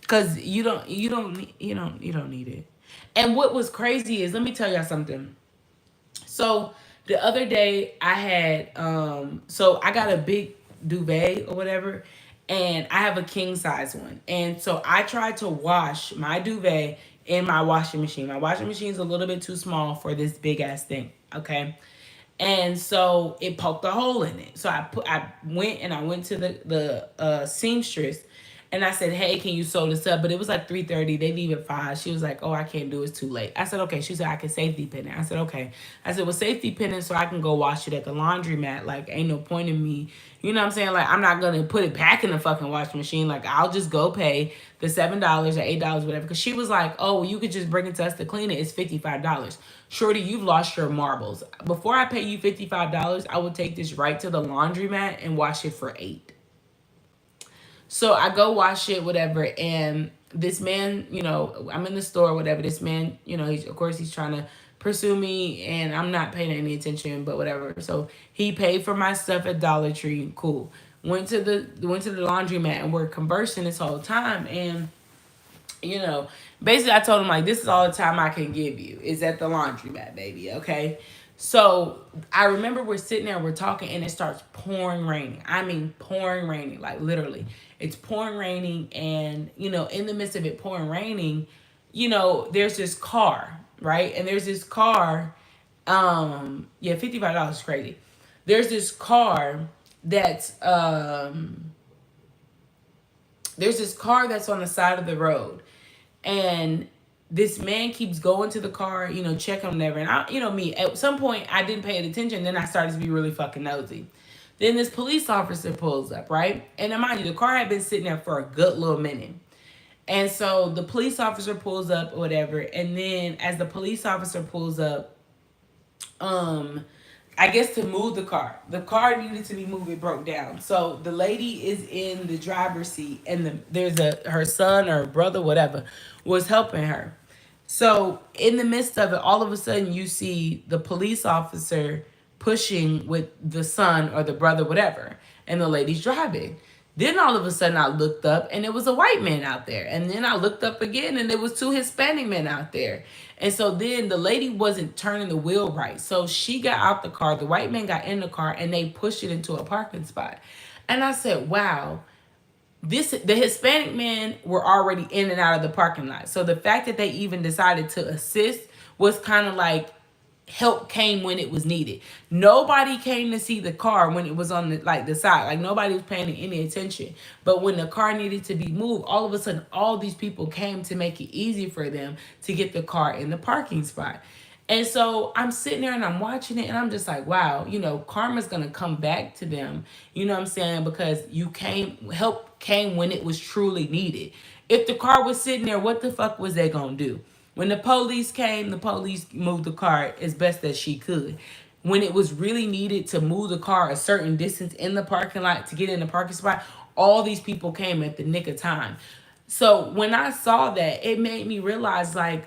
Cause you don't need it. And what was crazy is let me tell y'all something. So the other day I had so I got a big duvet or whatever and I have a king size one. And so I tried to wash my duvet in my washing machine. My washing machine is a little bit too small for this big ass thing, okay? And so it poked a hole in it. So I went to the seamstress and I said, hey, can you sew this up? But it was like 3:30. They leave at 5. She was like, oh, I can't do it. It's too late. I said, okay. She said, I can safety pin it. I said, okay. I said, well, safety pin it so I can go wash it at the laundromat. Like, ain't no point in me. You know what I'm saying? Like, I'm not going to put it back in the fucking washing machine. Like, I'll just go pay the $7 or $8, whatever. Because she was like, oh, well, you could just bring it to us to clean it. It's $55. Shorty, you've lost your marbles. Before I pay you $55, I will take this right to the laundromat and wash it for $8. So I go wash it, whatever, and this man, you know, I'm in the store, whatever. This man, you know, of course he's trying to pursue me, and I'm not paying any attention, but whatever. So he paid for my stuff at Dollar Tree. Cool. Went to the laundromat, and we're conversing this whole time, and you know, basically I told him like, this is all the time I can give you is at the laundromat, baby. Okay. So I remember we're sitting there, we're talking, and it starts pouring raining. I mean, pouring raining, like literally. It's pouring raining, and you know, in the midst of it pouring raining, you know, there's this car, right? And there's this car, yeah, $55 is crazy. There's this car that's on the side of the road, and this man keeps going to the car, you know, checking on whatever. And I, you know, me, at some point I didn't pay any attention. Then I started to be really fucking nosy. Then this police officer pulls up, right? And mind you, the car had been sitting there for a good little minute. And so the police officer pulls up or whatever. And then as the police officer pulls up, I guess to move the car. The car needed to be moved. It broke down. So the lady is in the driver's seat, and there's her son or brother, whatever, was helping her. So in the midst of it, all of a sudden you see the police officer pushing with the son or the brother, whatever, and the lady's driving. Then all of a sudden I looked up and it was a white man out there. And then I looked up again and there was two Hispanic men out there. And so then the lady wasn't turning the wheel right. So she got out the car, the white man got in the car, and they pushed it into a parking spot. And I said, wow, the Hispanic men were already in and out of the parking lot. So the fact that they even decided to assist was kind of like help came when it was needed. Nobody came to see the car when it was on the side. Like nobody was paying any attention. But when the car needed to be moved, all of a sudden all these people came to make it easy for them to get the car in the parking spot. And so I'm sitting there and I'm watching it and I'm just like, wow, karma's going to come back to them. You know what I'm saying? Because help came when it was truly needed. If the car was sitting there, what the fuck was they going to do? When the police came, the police moved the car as best as she could. When it was really needed to move the car a certain distance in the parking lot to get in the parking spot, all these people came at the nick of time. So when I saw that, it made me realize, like,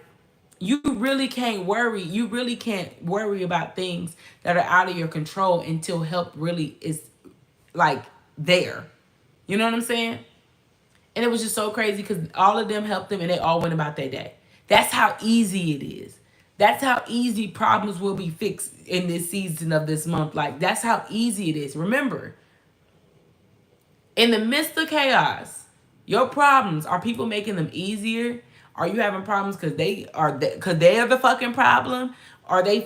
you really can't worry. You really can't worry about things that are out of your control until help really is, like, there. You know what I'm saying? And it was just so crazy because all of them helped them and they all went about their day. That's how easy it is. That's how easy problems will be fixed in this season of this month. Like, that's how easy it is. Remember, in the midst of chaos, your problems, are people making them easier? Are you having problems because they are the fucking problem? Are they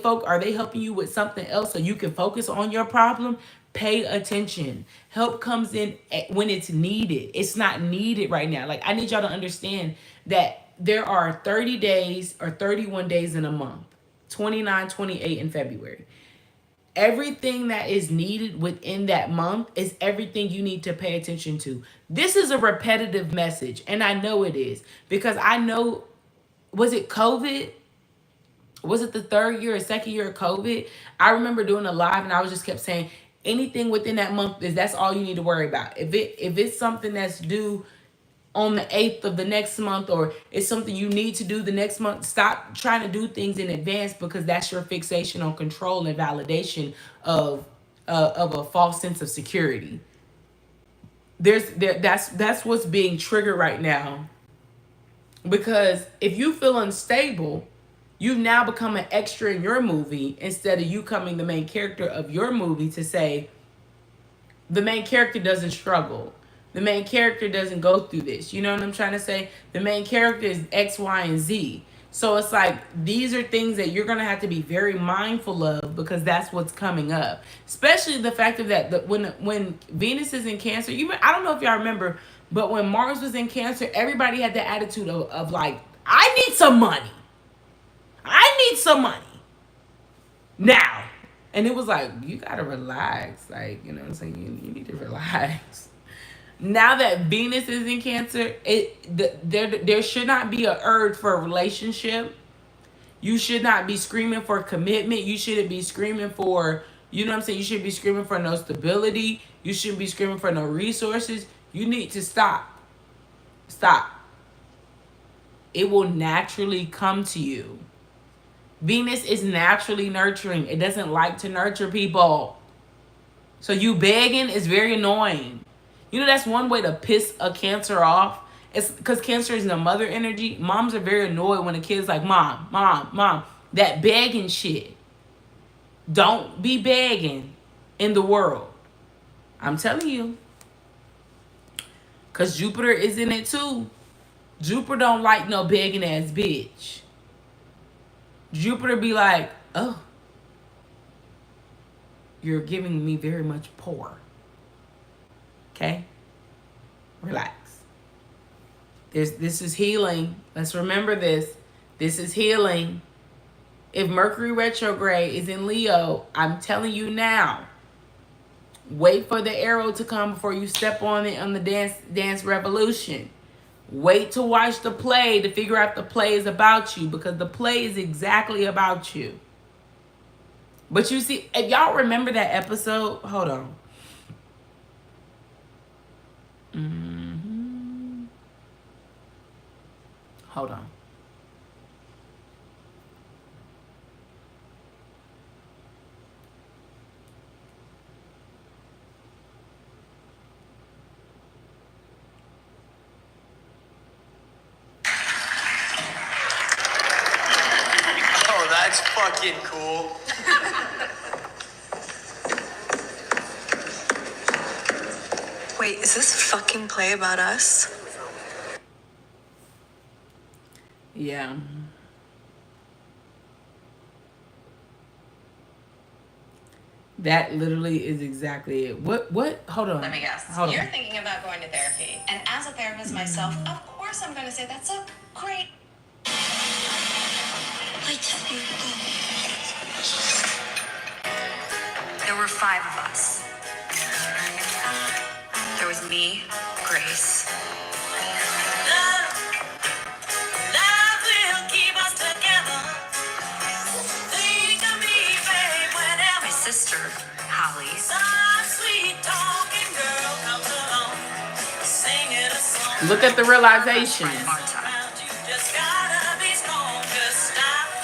helping you with something else so you can focus on your problem? Pay attention. Help comes in when it's needed. It's not needed right now. Like, I need y'all to understand that there are 30 days or 31 days in a month. 29, 28 in February. Everything that is needed within that month is everything you need to pay attention to. This is a repetitive message, and I know it is because I know, was it COVID? Was it the third year or second year of COVID? I remember doing a live and I was just kept saying anything within that month that's all you need to worry about. If it's something that's due on the 8th of the next month, or it's something you need to do the next month, stop trying to do things in advance because that's your fixation on control and validation of a false sense of security. That's what's being triggered right now. Because if you feel unstable, you've now become an extra in your movie instead of you coming the main character of your movie to say, the main character doesn't struggle. The main character doesn't go through this. You know what I'm trying to say? The main character is X, Y, and Z. So it's like, these are things that you're going to have to be very mindful of because that's what's coming up. Especially the fact of that when Venus is in Cancer, I don't know if y'all remember, but when Mars was in Cancer, everybody had the attitude of like, I need some money. I need some money. Now. And it was like, you got to relax. Like, you know what I'm saying? You need to relax. Now that Venus is in Cancer, there should not be an urge for a relationship. You should not be screaming for commitment. You shouldn't be screaming for, you know what I'm saying? You should be screaming for no stability. You shouldn't be screaming for no resources. You need to stop. Stop. It will naturally come to you. Venus is naturally nurturing. It doesn't like to nurture people. So you begging is very annoying. You know, that's one way to piss a Cancer off. It's because Cancer is in the mother energy. Moms are very annoyed when a kid's like, mom, mom, mom. That begging shit. Don't be begging in the world. I'm telling you. Because Jupiter is in it too. Jupiter don't like no begging ass bitch. Jupiter be like, oh, you're giving me very much poor. Okay? Relax. This is healing. Let's remember this. This is healing. If Mercury retrograde is in Leo, I'm telling you now, wait for the arrow to come before you step on it on the dance revolution. Wait to watch the play to figure out the play is about you, because the play is exactly about you. But you see, if y'all remember that episode, hold on. hmm Hold on. Oh, that's fucking cool. Wait, is this a fucking play about us? Yeah. That literally is exactly it. What? Hold on. Let me guess. Hold You're on. thinking about going to therapy. And as a therapist myself, of course I'm going to say that's a great. There were 5 of us. There was me, Grace. Love will keep us together. Think of me, babe, whenever. My sister, Holly. Some sweet talking girl comes along, singing a song. Look at the realization. Marta. You just gotta be strong, just stop.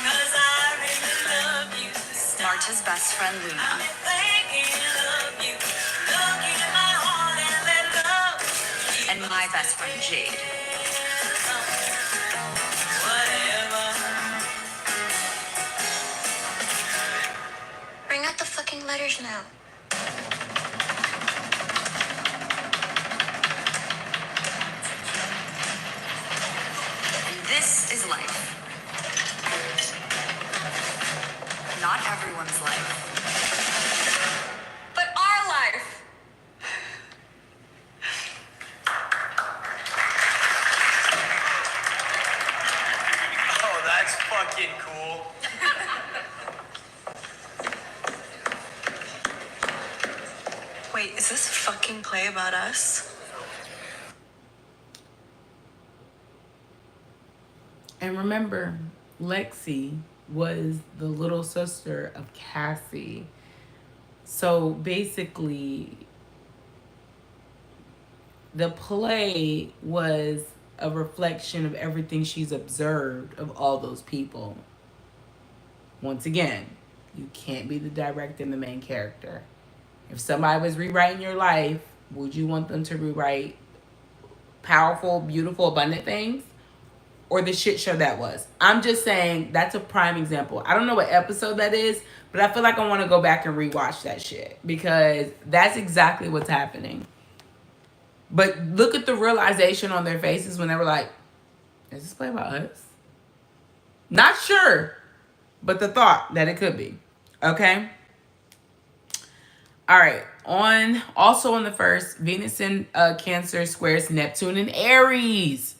'Cause I really love you. Marta's best friend, Luna. I'm thinking of you. Look in my heart and let love. And my best friend, Jade. Whatever. Bring out the fucking letters now. And this is life. Not everyone's life, but our life. Oh, that's fucking cool. Wait, is this a fucking play about us? And remember, Lexi was the little sister of Cassie. So basically, the play was a reflection of everything she's observed of all those people. Once again, you can't be the director and the main character. If somebody was rewriting your life, would you want them to rewrite powerful, beautiful, abundant things? Or the shit show that was? I'm just saying that's a prime example. I don't know what episode that is, but I feel like I want to go back and rewatch that shit because that's exactly what's happening. But look at the realization on their faces when they were like, is this play about us? Not sure, but the thought that it could be. Okay? All right. On the first, Venus in Cancer squares Neptune in Aries.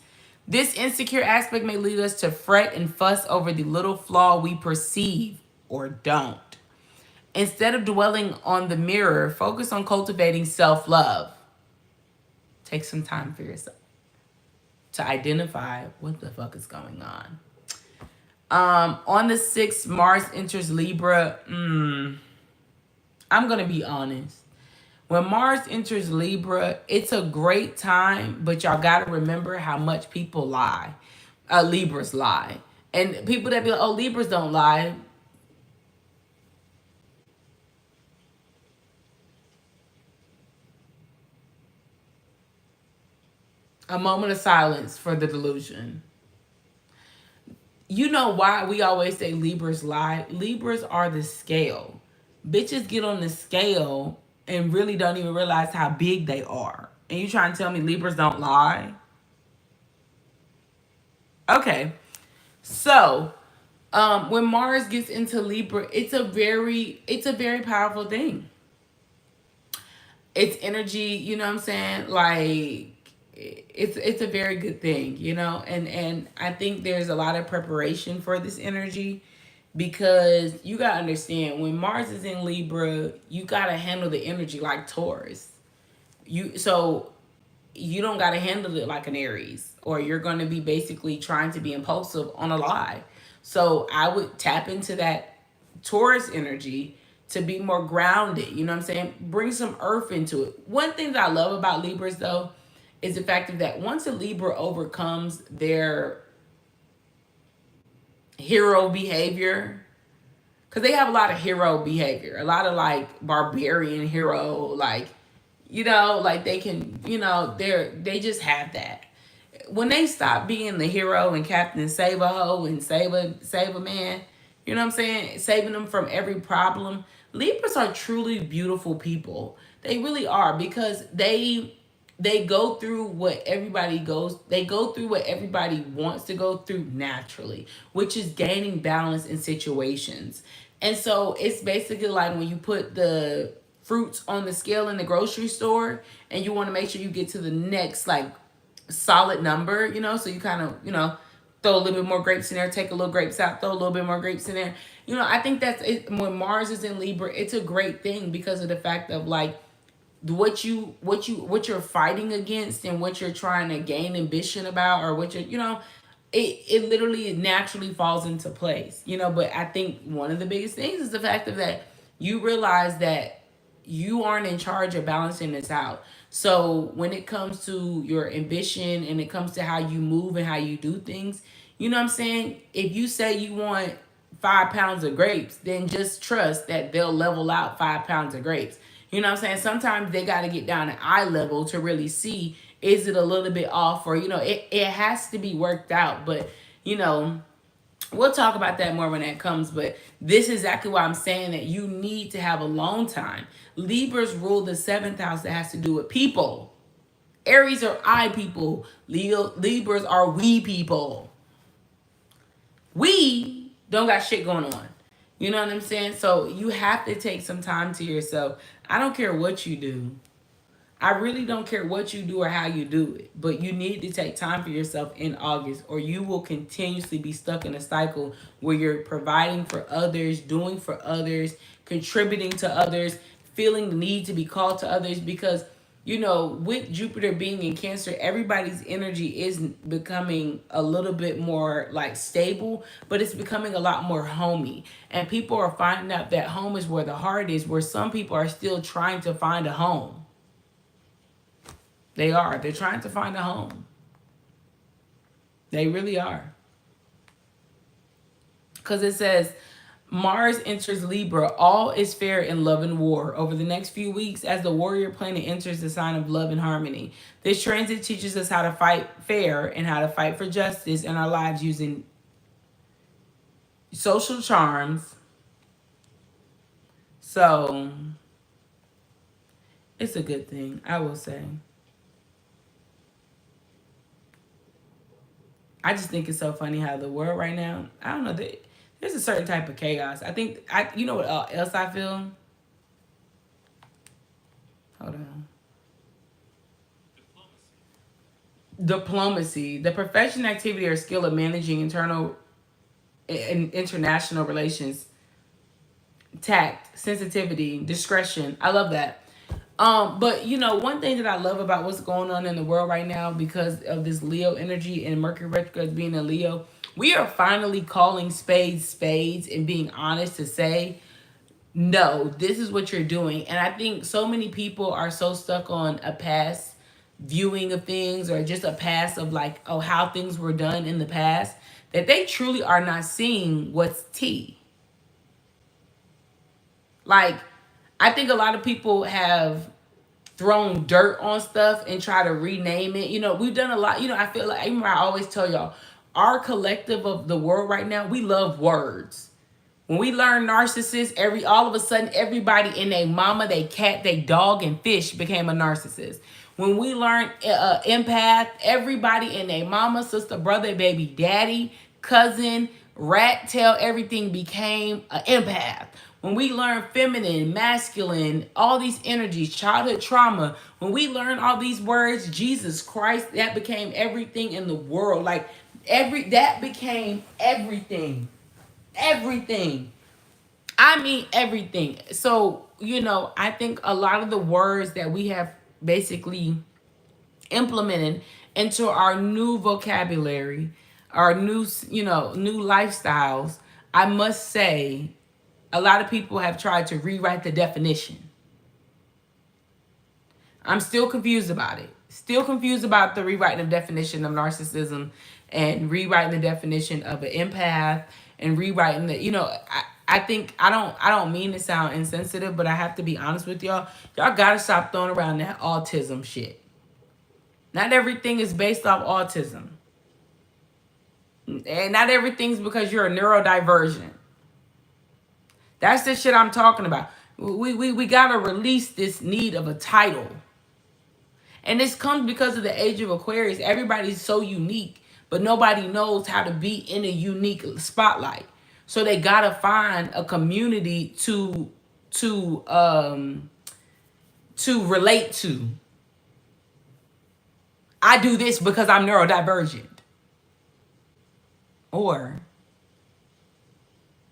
This insecure aspect may lead us to fret and fuss over the little flaw we perceive or don't. Instead of dwelling on the mirror, focus on cultivating self-love. Take some time for yourself to identify what the fuck is going on. On the 6th, Mars enters Libra. I'm going to be honest. When Mars enters Libra, it's a great time, but y'all got to remember how much people lie. Libras lie. And people that be like, oh, Libras don't lie. A moment of silence for the delusion. You know why we always say Libras lie? Libras are the scale. Bitches get on the scale and really don't even realize how big they are. And you trying to tell me Libras don't lie? Okay. So, when Mars gets into Libra, it's a very powerful thing. It's energy, you know what I'm saying? Like it's a very good thing, you know? And I think there's a lot of preparation for this energy because you got to understand when Mars is in Libra, you got to handle the energy like Taurus. You don't got to handle it like an Aries, or you're going to be basically trying to be impulsive on a lie. So I would tap into that Taurus energy to be more grounded. You know what I'm saying? Bring some earth into it. One thing that I love about Libras, though, is the fact that once a Libra overcomes their hero behavior, because they have a lot of hero behavior, a lot of like barbarian hero, like, like they can, they just have that. When they stop being the hero and Captain Save a Ho and save a man, you know what I'm saying? Saving them from every problem. Libras are truly beautiful people. They really are, because they go through what everybody wants to go through naturally, which is gaining balance in situations. And so it's basically like when you put the fruits on the scale in the grocery store and you want to make sure you get to the next like solid number, so you kind of, throw a little bit more grapes in there, take a little grapes out, throw a little bit more grapes in there. I think that's it. When Mars is in Libra, it's a great thing because of the fact of like what you're fighting against and what you're trying to gain ambition about, or what it literally naturally falls into place. But I think one of the biggest things is the fact of that you realize that you aren't in charge of balancing this out. So when it comes to your ambition and it comes to how you move and how you do things, you know what I'm saying? If you say you want 5 pounds of grapes, then just trust that they'll level out 5 pounds of grapes. You know what I'm saying? Sometimes they got to get down to eye level to really see, is it a little bit off, or, it has to be worked out. But, we'll talk about that more when that comes. But this is exactly why I'm saying that you need to have alone time. Libras rule the seventh house that has to do with people. Aries are I people. Libras are we people. We don't got shit going on. You know what I'm saying? So you have to take some time to yourself. I don't care what you do. I really don't care what you do or how you do it. But you need to take time for yourself in August, or you will continuously be stuck in a cycle where you're providing for others, doing for others, contributing to others, feeling the need to be called to others. Because, with Jupiter being in Cancer, everybody's energy is becoming a little bit more like stable, but it's becoming a lot more homey. And people are finding out that home is where the heart is, where some people are still trying to find a home. They are. They're trying to find a home. They really are. Because it says, Mars enters Libra. All is fair in love and war. Over the next few weeks, as the warrior planet enters the sign of love and harmony. This transit teaches us how to fight fair and how to fight for justice in our lives using social charms. So, it's a good thing, I will say. I just think it's so funny how the world right now, I don't know, there's a certain type of chaos. You know what else I feel? Hold on. Diplomacy. The profession, activity, or skill of managing internal and international relations. Tact, sensitivity, discretion. I love that. But one thing that I love about what's going on in the world right now, because of this Leo energy and Mercury retrograde being a Leo, we are finally calling spades and being honest to say, no, this is what you're doing. And I think so many people are so stuck on a past viewing of things, or just a past of like, oh, how things were done in the past, that they truly are not seeing what's tea. Like, I think a lot of people have thrown dirt on stuff and try to rename it. We've done a lot. I feel like, I always tell y'all, our collective of the world right now, we love words. When we learn narcissist, all of a sudden, everybody in their mama, they cat, they dog, and fish became a narcissist. When we learn empath, everybody in their mama, sister, brother, baby, daddy, cousin, rat tail, everything became an empath. When we learn feminine, masculine, all these energies, childhood trauma, when we learn all these words, Jesus Christ, that became everything in the world. Like, that became everything. Everything. I mean, everything. So, I think a lot of the words that we have basically implemented into our new vocabulary, our new lifestyles, I must say, a lot of people have tried to rewrite the definition. I'm still confused about it. Still confused about the rewriting of definition of narcissism and rewriting the definition of an empath and rewriting the, I think I don't mean to sound insensitive, but I have to be honest with y'all. Y'all gotta stop throwing around that autism shit. Not everything is based off autism. And not everything's because you're a neurodivergent. That's the shit I'm talking about. We gotta release this need of a title. And this comes because of the age of Aquarius. Everybody's so unique, but nobody knows how to be in a unique spotlight. So they gotta find a community to relate to. I do this because I'm neurodivergent. Or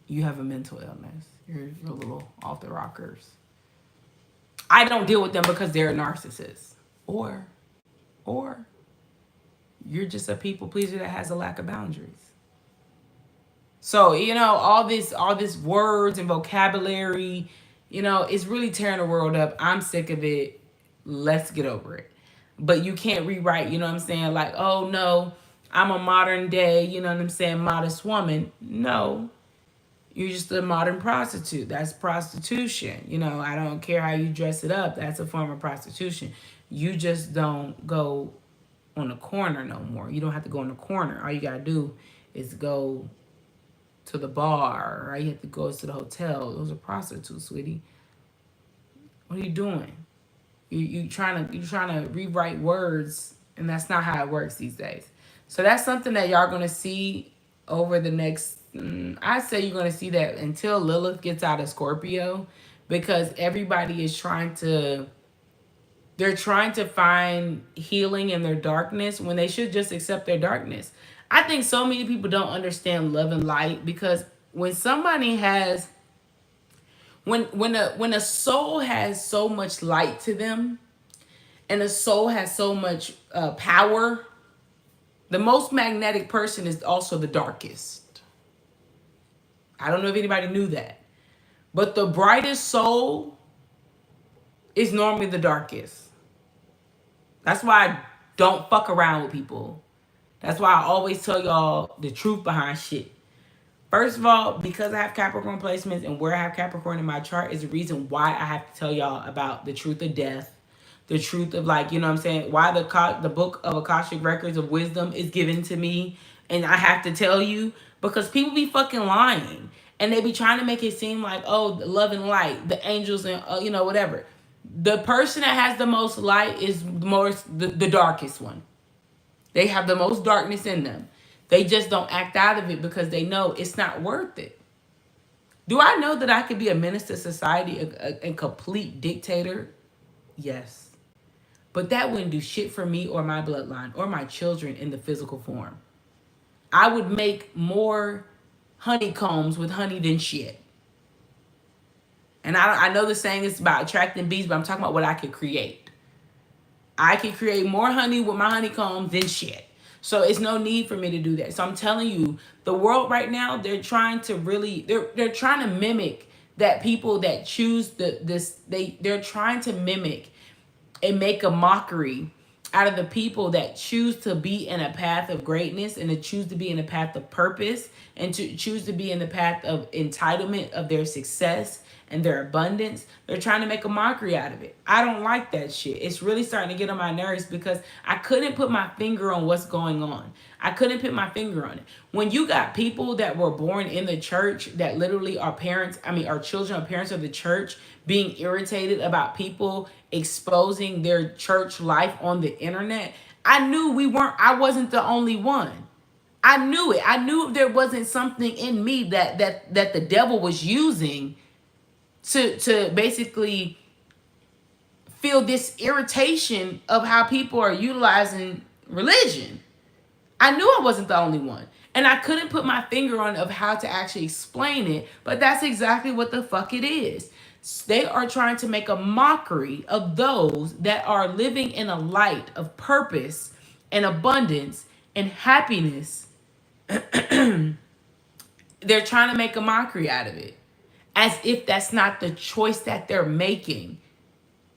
you have a mental illness. You're a little off the rockers. I don't deal with them because they're a narcissist. Or you're just a people pleaser that has a lack of boundaries. So, all this words and vocabulary, it's really tearing the world up. I'm sick of it. Let's get over it. But you can't rewrite, you know what I'm saying? Like, oh no, I'm a modern day, you know what I'm saying, modest woman. No. You're just a modern prostitute. That's prostitution. I don't care how you dress it up. That's a form of prostitution. You just don't go on the corner no more. You don't have to go in the corner. All you got to do is go to the bar, or you have to go to the hotel. Those are prostitutes, sweetie. What are you doing? You trying to rewrite words, and that's not how it works these days. So that's something that y'all gonna see over the next. I say you're gonna see that until Lilith gets out of Scorpio, because everybody is trying to. They're trying to find healing in their darkness when they should just accept their darkness. I think so many people don't understand love and light, because when somebody has when a soul has so much light to them, and a soul has so much power, the most magnetic person is also the darkest. I don't know if anybody knew that, but the brightest soul is normally the darkest. That's why I don't fuck around with people. That's why I always tell y'all the truth behind shit. First of all, because I have Capricorn placements and where I have Capricorn in my chart is the reason why I have to tell y'all about the truth of death. The truth of, like, you know what I'm saying? Why the book of Akashic Records of Wisdom is given to me. And I have to tell you because people be fucking lying. And they be trying to make it seem like, oh, love and light, the angels and, whatever. The person that has the most light is the darkest one. They have the most darkness in them. They just don't act out of it because they know it's not worth it. Do I know that I could be a menace to society, a complete dictator? Yes. But that wouldn't do shit for me or my bloodline or my children in the physical form. I would make more honeycombs with honey than shit. And I know the saying is about attracting bees, but I'm talking about what I could create. I could create more honey with my honeycombs than shit. So it's no need for me to do that. So I'm telling you, the world right now, they're trying to really, they're trying to mimic that people that choose they're trying to mimic and make a mockery out of the people that choose to be in a path of greatness and to choose to be in a path of purpose and to choose to be in the path of entitlement of their success and their abundance. They're trying to make a mockery out of it. I don't like that shit. It's really starting to get on my nerves because I couldn't put my finger on what's going on. I couldn't put my finger on it. When you got people that were born in the church that literally are children of parents of the church being irritated about people exposing their church life on the internet, I knew I wasn't the only one. I knew it. I knew there wasn't something in me that the devil was using to basically feel this irritation of how people are utilizing religion. I knew I wasn't the only one. And I couldn't put my finger on of how to actually explain it, but that's exactly what the fuck it is. They are trying to make a mockery of those that are living in a light of purpose and abundance and happiness. They're trying to make a mockery out of it. as if that's not the choice that they're making.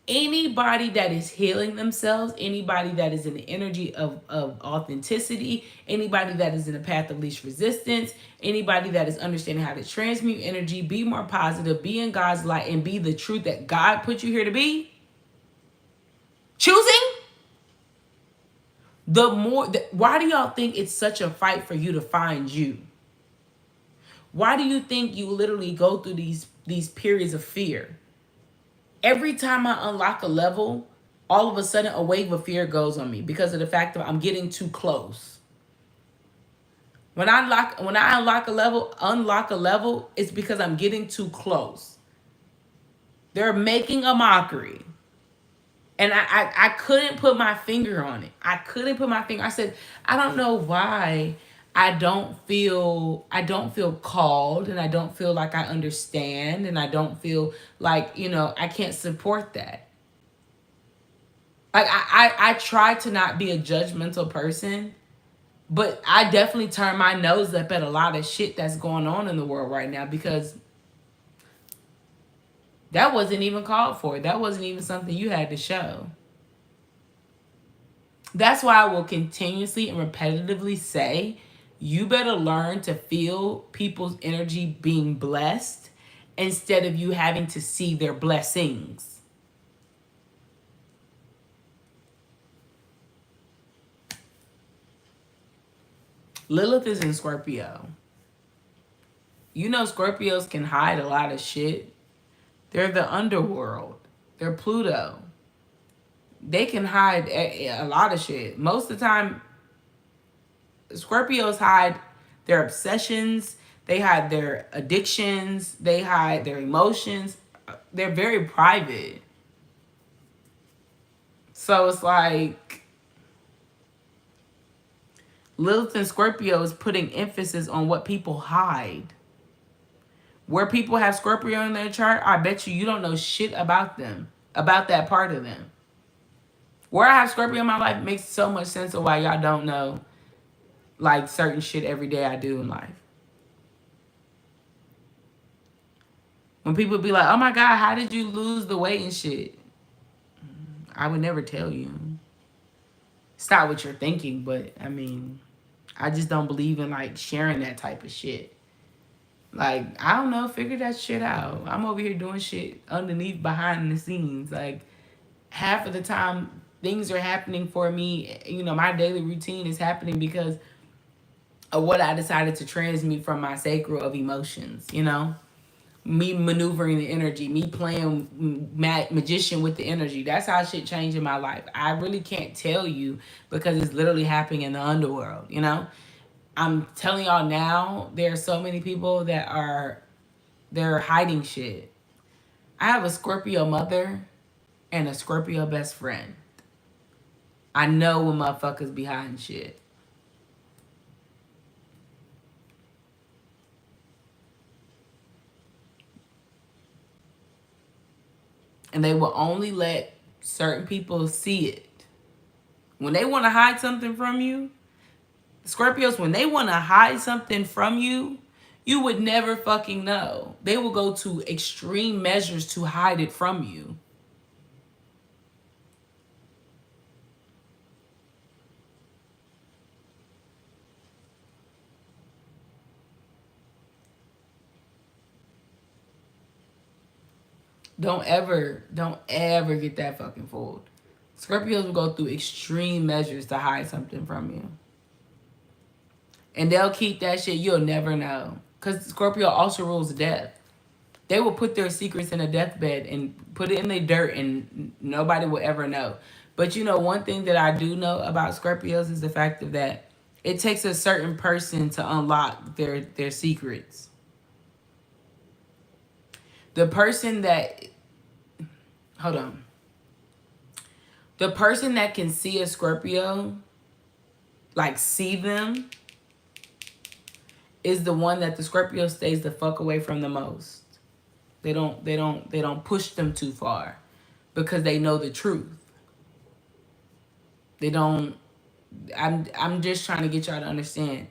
Anybody that is healing themselves, anybody that is in the energy of authenticity, anybody that is in the path of least resistance, anybody that is understanding how to transmute energy, be more positive, be in God's light, and be the truth that God put you here to be, choosing, why do y'all think it's such a fight for you to find you? Why do you think you literally go through these periods of fear? Every time I unlock a level, all of a sudden a wave of fear goes on me because of the fact that I'm getting too close. When I unlock a level, it's because I'm getting too close. They're making a mockery. And I couldn't put my finger on it. I couldn't put my finger. I said, I don't know why I don't feel called, and I don't feel like I understand, and I don't feel like, I can't support that. Like I try to not be a judgmental person, but I definitely turn my nose up at a lot of shit that's going on in the world right now because that wasn't even called for. That wasn't even something you had to show. That's why I will continuously and repetitively say, you better learn to feel people's energy being blessed instead of you having to see their blessings. Lilith is in Scorpio. You know Scorpios can hide a lot of shit. They're the underworld. They're Pluto. They can hide a lot of shit. Most of the time, Scorpios hide their obsessions. They hide their addictions. They hide their emotions. They're very private. So it's like Lilith and Scorpio is putting emphasis on what people hide. Where people have Scorpio in their chart, I bet you don't know shit about them, about that part of them. Where I have Scorpio in my life makes so much sense of why y'all don't know like certain shit every day I do in life. When people be like, oh my God, how did you lose the weight and shit? I would never tell you. It's not what you're thinking, but I mean, I just don't believe in like sharing that type of shit. Like, I don't know, figure that shit out. I'm over here doing shit underneath, behind the scenes. Like, half of the time, things are happening for me. My daily routine is happening because of what I decided to transmute from my sacral of emotions, Me maneuvering the energy, me playing magician with the energy. That's how shit changed in my life. I really can't tell you because it's literally happening in the underworld, I'm telling y'all now, there are so many people that they're hiding shit. I have a Scorpio mother and a Scorpio best friend. I know when motherfuckers be hiding shit. And they will only let certain people see it. When they want to hide something from you, Scorpios, when they want to hide something from you, you would never fucking know. They will go to extreme measures to hide it from you. Don't ever get that fucking fooled. Scorpios will go through extreme measures to hide something from you. And they'll keep that shit, you'll never know. Because Scorpio also rules death. They will put their secrets in a deathbed and put it in the dirt and nobody will ever know. But one thing that I do know about Scorpios is the fact of that it takes a certain person to unlock their secrets. The person that... Hold on. The person that can see a Scorpio, like see them, is the one that the Scorpio stays the fuck away from the most. They don't push them too far because they know the truth. They don't... I'm just trying to get y'all to understand.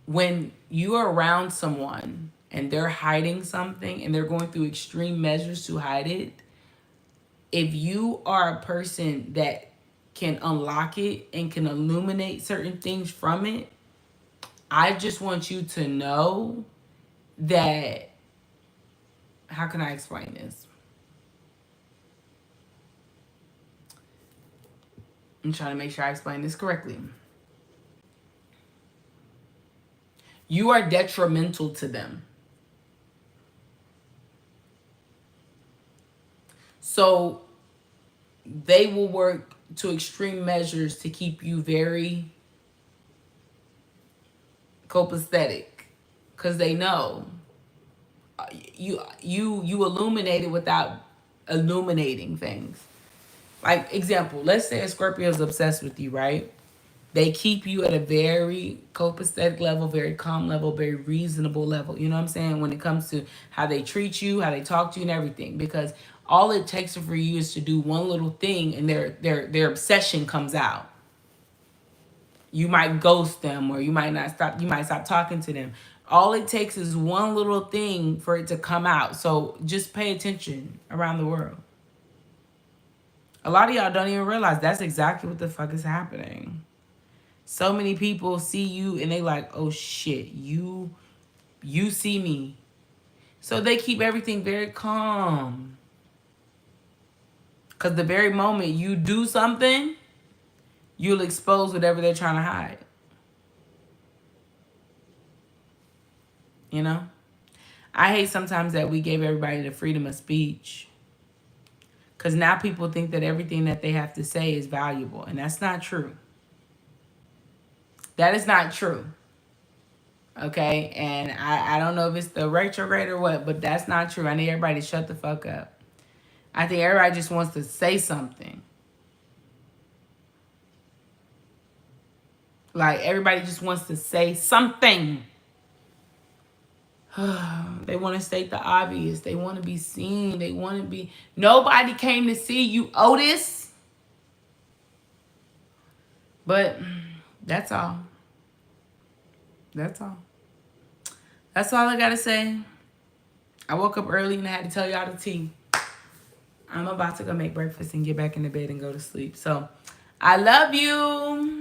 When you're around someone and they're hiding something and they're going through extreme measures to hide it, if you are a person that can unlock it and can illuminate certain things from it, I just want you to know that, how can I explain this? I'm trying to make sure I explain this correctly. You are detrimental to them. So they will work to extreme measures to keep you very copacetic, because they know you illuminate it without illuminating things. Like, example, let's say a Scorpio is obsessed with you, right? They keep you at a very copacetic level, very calm level, very reasonable level. You know what I'm saying? When it comes to how they treat you, how they talk to you, and everything. Because all it takes for you is to do one little thing, and their obsession comes out. You might ghost them, or you might not stop. You might stop talking to them. All it takes is one little thing for it to come out. So just pay attention around the world. A lot of y'all don't even realize that's exactly what the fuck is happening. So many people see you and they like, oh shit, you see me. So they keep everything very calm. Because the very moment you do something, you'll expose whatever they're trying to hide. You know? I hate sometimes that we gave everybody the freedom of speech. Because now people think that everything that they have to say is valuable. And that's not true. That is not true. Okay? And I don't know if it's the retrograde or what, but that's not true. I need everybody to shut the fuck up. I think everybody just wants to say something. Like, everybody just wants to say something. They want to state the obvious. They want to be seen. They want to be... Nobody came to see you, Otis. But that's all. That's all. That's all I got to say. I woke up early and I had to tell y'all the tea. I'm about to go make breakfast and get back in the bed and go to sleep. So, I love you.